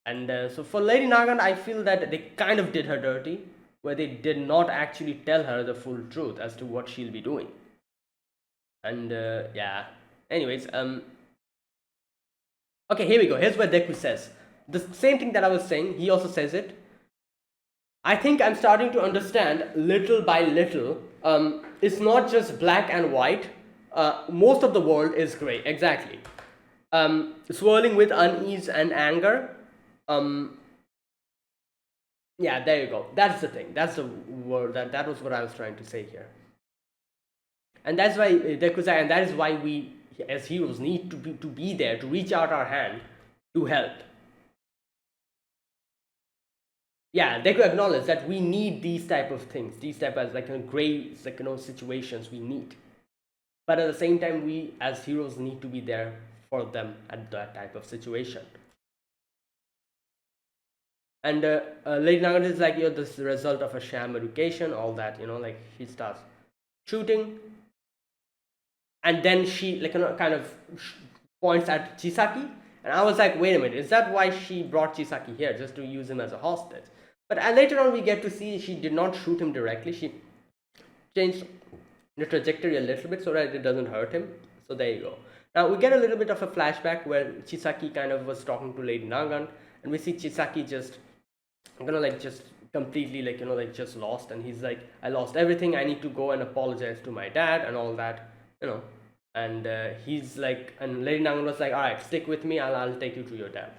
And so for Lady Nagant, I feel that they kind of did her dirty. where they did not actually tell her the full truth as to what she'll be doing. And yeah, anyways, okay, here we go. Here's where Deku says the same thing that I was saying. He also says it. I think I'm starting to understand little by little. It's not just black and white. Most of the world is gray. Exactly. Swirling with unease and anger. Yeah, there you go. That's the thing. That's the word. That was what I was trying to say here. And that's why Dekuzai, and that is why we as heroes need to be there, to reach out our hand to help. Yeah, Deku acknowledge that we need these type of things, these type of gray situations we need. But at the same time, we as heroes need to be there for them at that type of situation. And Lady Nagant is like, this is the result of a sham education, all that, like he starts shooting. And then she kind of points at Chisaki. And I was like, wait a minute, is that why she brought Chisaki here? Just to use him as a hostage? But later on we get to see she did not shoot him directly. She changed the trajectory a little bit so that it doesn't hurt him. So there you go. Now we get a little bit of a flashback where Chisaki kind of was talking to Lady Nagant. And we see Chisaki just just completely just lost, and he's like, I lost everything, I need to go and apologize to my dad and all that, and he's like, and Lady Nagant was like, all right, stick with me, I'll take you to your dad.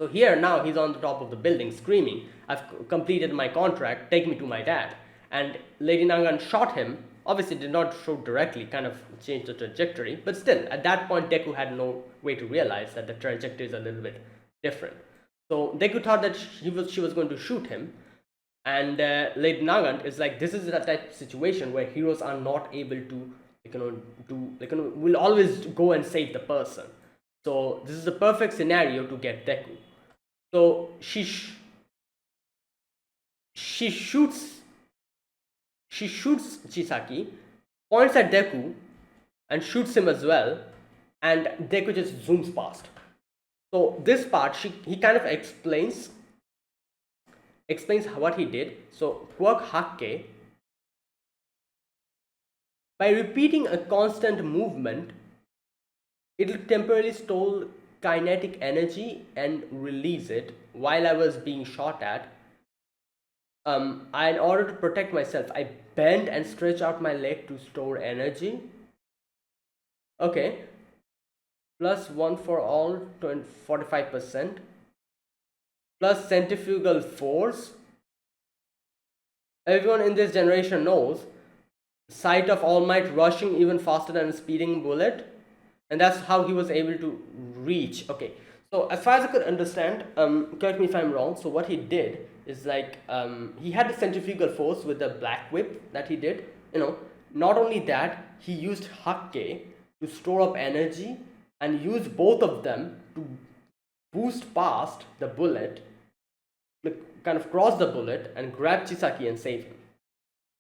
So here now he's on the top of the building screaming, I've completed my contract, take me to my dad. And Lady Nagant shot him, obviously did not shoot directly, kind of changed the trajectory, but still at that point Deku had no way to realize that the trajectory is a little bit different. So Deku thought that she was going to shoot him, and Lady Nagant is like, this is the type of situation where heroes are not able to will always go and save the person. So this is the perfect scenario to get Deku. So she shoots Chisaki, points at Deku, and shoots him as well, and Deku just zooms past. So this part, he kind of explains what he did. So quirk Hakke, by repeating a constant movement, it will temporarily store kinetic energy and release it while I was being shot at. In order to protect myself, I bend and stretch out my leg to store energy. Okay. Plus 1 for all, 45%. Plus centrifugal force. Everyone in this generation knows sight of All Might rushing even faster than a speeding bullet. And that's how he was able to reach. Okay, so as far as I could understand, correct me if I'm wrong, so what he did is he had the centrifugal force with the black whip that he did. Not only that, he used Hakke to store up energy and use both of them to boost past the bullet, kind of cross the bullet and grab Chisaki and save him.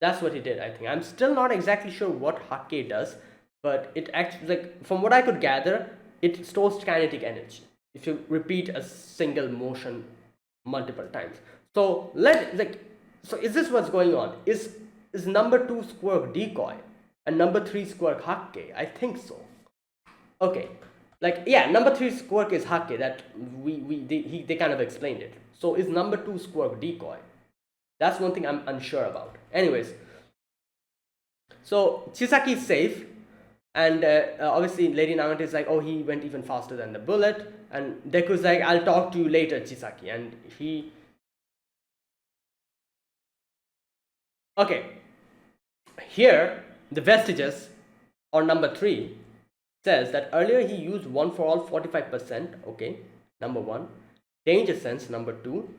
That's what he did, I think. I'm still not exactly sure what Hakke does, but it actually, from what I could gather, it stores kinetic energy if you repeat a single motion multiple times. So so is this what's going on? Is number 2 squirk decoy and number 3 squirk Hakke? I think so. Okay, number 3 squirk is Hakke, that they kind of explained it. So is number 2 squirk decoy? That's one thing I'm unsure about. Anyways, so Chisaki is safe, and obviously Lady Nagant is like, oh, he went even faster than the bullet, and Deku's like, I'll talk to you later, Chisaki, and he... Okay, here the vestiges, or number 3, says that earlier he used 1 for all, 45%, okay, number 1, danger sense, number 2,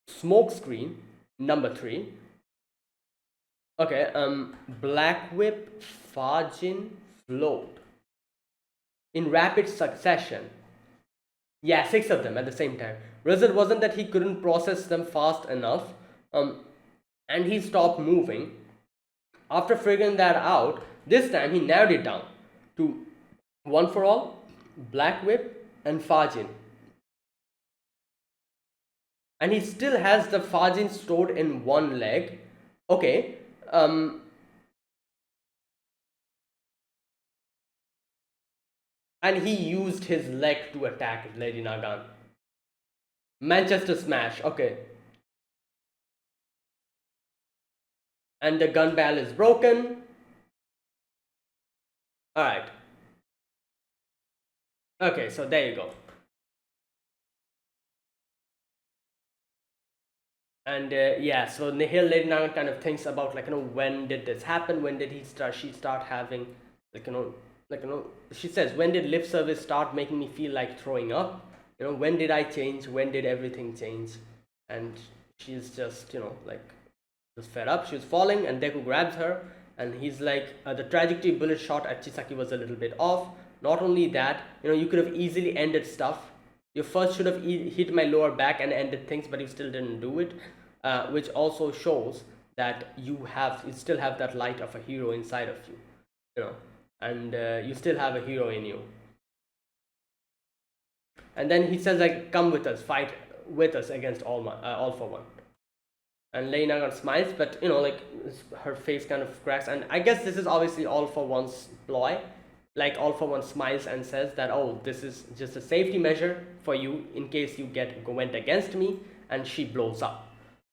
smoke screen, number 3, okay, black whip, Fajin, float, in rapid succession. Yeah, 6 of them at the same time. Result wasn't that he couldn't process them fast enough, and he stopped moving. After figuring that out, this time he narrowed it down to 1 for all, black whip, and Fajin. and he still has the Fajin stored in one leg. Okay, and he used his leg to attack Lady Nagan. Manchester Smash. Okay, and the gun barrel is broken. All right. Okay, so there you go. And yeah, so Nihil Lady Nagan kind of thinks about, like, when did this happen? When did she start having, like, she says, when did lip service start making me feel like throwing up? When did I change? When did everything change? And she's just, like, just fed up. She was falling, and Deku grabs her, and he's like, the trajectory bullet shot at Chisaki was a little bit off. Not only that, you could have easily ended stuff. You first should have hit my lower back and ended things, but you still didn't do it, which also shows that you still have that light of a hero inside of you, and you still have a hero in you. And then he says, like, come with us, fight with us against all for one. And Lady Nagan smiles, but like, her face kind of cracks, and I guess this is obviously All for One's ploy. Like, All for One smiles and says that, oh, this is just a safety measure for you in case you went against me, and she blows up.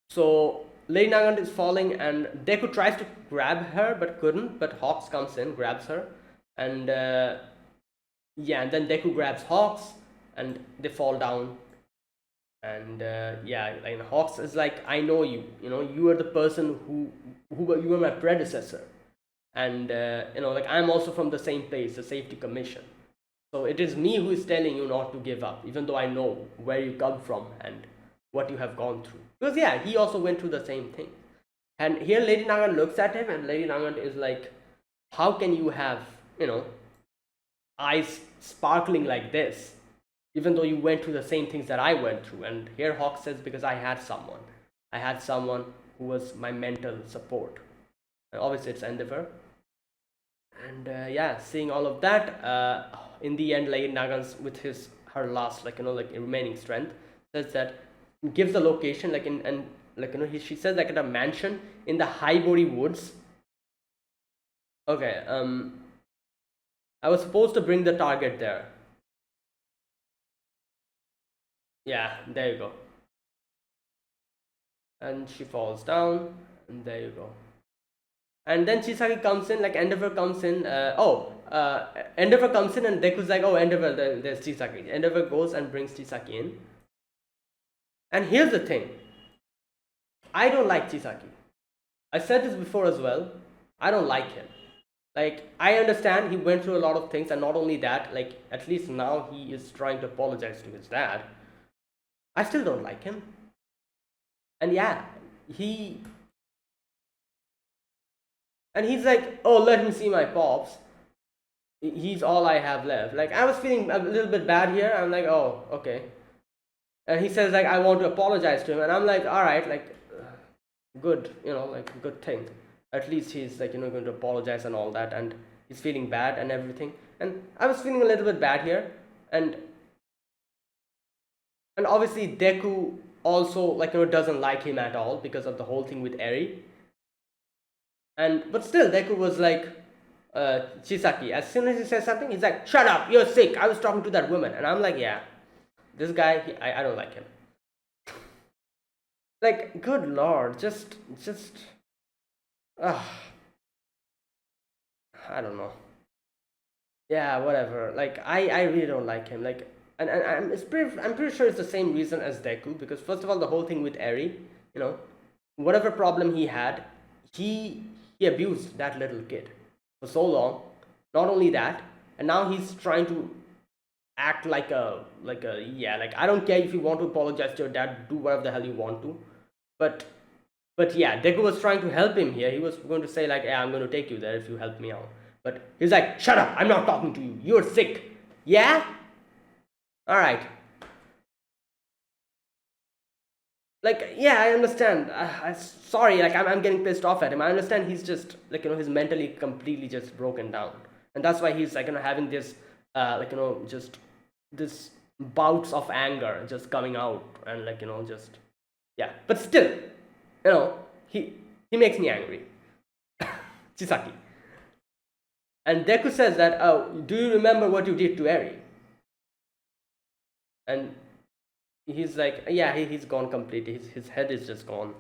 So Lady Nagan is falling, and Deku tries to grab her but couldn't, but Hawks comes in, grabs her, and yeah, and then Deku grabs Hawks, and they fall down. And yeah, like, Hawks is like, I know you, you are the person who you were my predecessor, and like, I'm also from the same place, the Safety Commission. So it is me who is telling you not to give up, even though I know where you come from and what you have gone through. Because yeah, he also went through the same thing. And here Lady Nagan looks at him, and Lady Nagan is like, how can you have, eyes sparkling like this, even though you went through the same things that I went through? And here Hawk says, because I had someone who was my mental support. And obviously it's Endeavor. And yeah, seeing all of that, in the end, Lady Nagan's with her last, like, remaining strength, says that, gives the location, like, she says, like, at a mansion in the Highbury Woods. Okay, I was supposed to bring the target there. Yeah, there you go. And she falls down, and there you go. And then Chisaki comes in, like, Endeavor comes in. Endeavor comes in, and Deku's like, oh, Endeavor, there's Chisaki. Endeavor goes and brings Chisaki in. And here's the thing, I don't like Chisaki. I said this before as well. I don't like him. Like, I understand he went through a lot of things, and not only that, like, at least now he is trying to apologize to his dad. I still don't like him. And yeah, he's like, oh, let me see my pops. He's all I have left. Like, I was feeling a little bit bad here. I'm like, oh, okay. And he says, like, I want to apologize to him. And I'm like, all right, like, good, like, good thing. At least he's, like, going to apologize and all that. And he's feeling bad and everything. And I was feeling a little bit bad here. And obviously Deku also, like, doesn't like him at all because of the whole thing with Eri. But still, Deku was like, Chisaki, as soon as he says something, he's like, shut up, you're sick, I was talking to that woman. And I'm like, yeah, this guy, I don't like him. Like, good lord, just I don't know. Yeah, whatever. Like, I really don't like him. Like, and I'm pretty sure it's the same reason as Deku, because first of all, the whole thing with Eri, whatever problem he had, he abused that little kid for so long. Not only that, and now he's trying to act like a yeah, like, I don't care if you want to apologize to your dad, do whatever the hell you want to. But yeah, Deku was trying to help him here. He was going to say, like, yeah, I'm going to take you there if you help me out. But he's like, shut up, I'm not talking to you, you're sick. Yeah, all right. Like, yeah, I understand. Sorry, like, I'm getting pissed off at him. I understand he's just, like, he's mentally completely just broken down, and that's why he's, like, having this just this bouts of anger just coming out, and, like, just Yeah, but still, you know, he makes me angry. Chisaki. And Deku says that, oh, do you remember what you did to Eri? And he's like, yeah, he's gone completely. His head is just gone.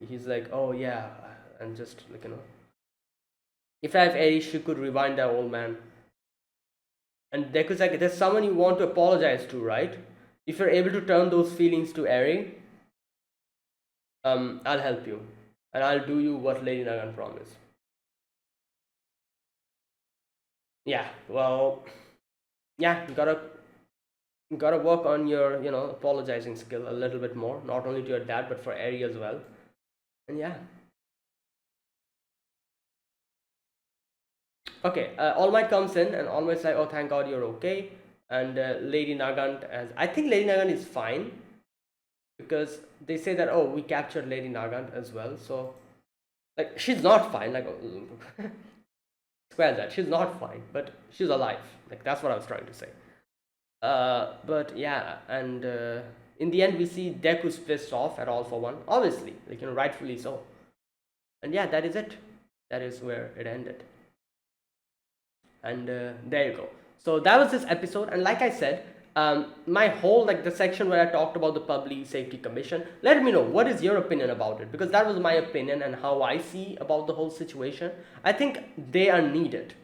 He's like, oh yeah, and just like, if I have Eri, she could rewind that old man. And Deku's like, there's someone you want to apologize to, right? If you're able to turn those feelings to Eri, I'll help you. And I'll do you what Lady Nagan promised. Yeah, well, yeah, you gotta work on your, apologizing skill a little bit more, not only to your dad, but for Eri as well. And yeah. Okay, All Might comes in, and All Might's like, oh, thank God you're okay. And Lady Nagant, I think Lady Nagant is fine, because they say that, oh, we captured Lady Nagant as well. So, like, she's not fine. Like, square that. She's not fine, but she's alive. Like, that's what I was trying to say. But yeah, and in the end, we see Deku's pissed off at All for One. Obviously, like, rightfully so. And yeah, that is it. That is where it ended. And there you go. So that was this episode, and like I said, my whole, like, the section where I talked about the Public Safety Commission, let me know what is your opinion about it, because that was my opinion and how I see about the whole situation. I think they are needed,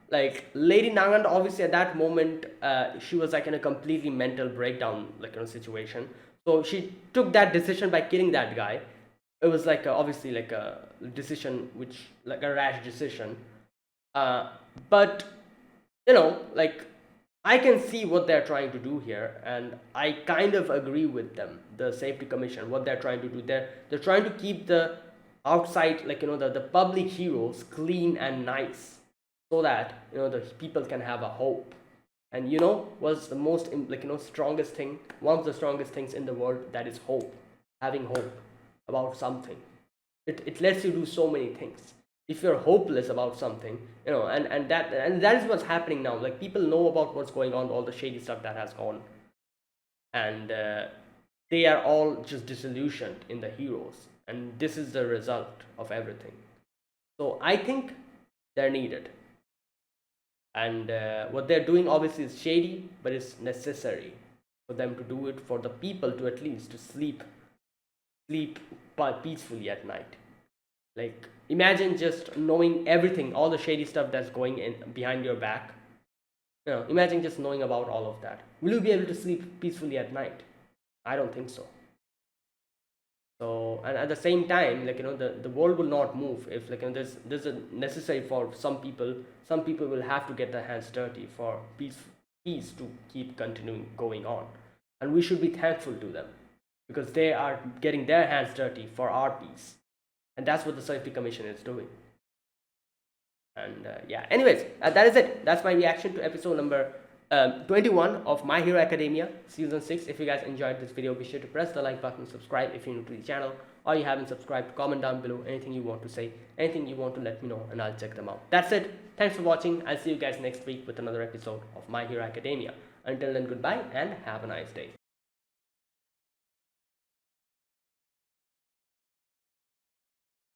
like Lady Nagant, obviously at that moment, she was like in a completely mental breakdown, like, situation. So she took that decision by killing that guy. It was like obviously like a decision, which, like, a rash decision. But like, I can see what they're trying to do here, and I kind of agree with them. The Safety Commission, what they're trying to do, they're trying to keep the outside, like, the public heroes clean and nice, so that the people can have a hope. And what's the most, like, strongest thing, one of the strongest things in the world, that is hope. Having hope about something, it lets you do so many things. If you're hopeless about something, and that is what's happening now. Like, people know about what's going on, all the shady stuff that has gone, and they are all just disillusioned in the heroes, and this is the result of everything. So I think they're needed, and what they're doing obviously is shady, but it's necessary for them to do it, for the people to at least to sleep peacefully at night. Like, imagine just knowing everything, all the shady stuff that's going in behind your back. Imagine just knowing about all of that. Will you be able to sleep peacefully at night? I don't think so. So, and at the same time, like, the world will not move if, like, there's a necessary for some people. Some people will have to get their hands dirty for peace to keep continuing going on, and we should be thankful to them, because they are getting their hands dirty for our peace. And that's what the Safety Commission is doing. And yeah, anyways, that is it. That's my reaction to episode number 21 of My Hero Academia season 6. If you guys enjoyed this video, be sure to press the like button, subscribe if you're new to the channel, or you haven't subscribed. Comment down below anything you want to say, anything you want to let me know, and I'll check them out. That's it. Thanks for watching. I'll see you guys next week with another episode of My Hero Academia. Until then, goodbye and have a nice day.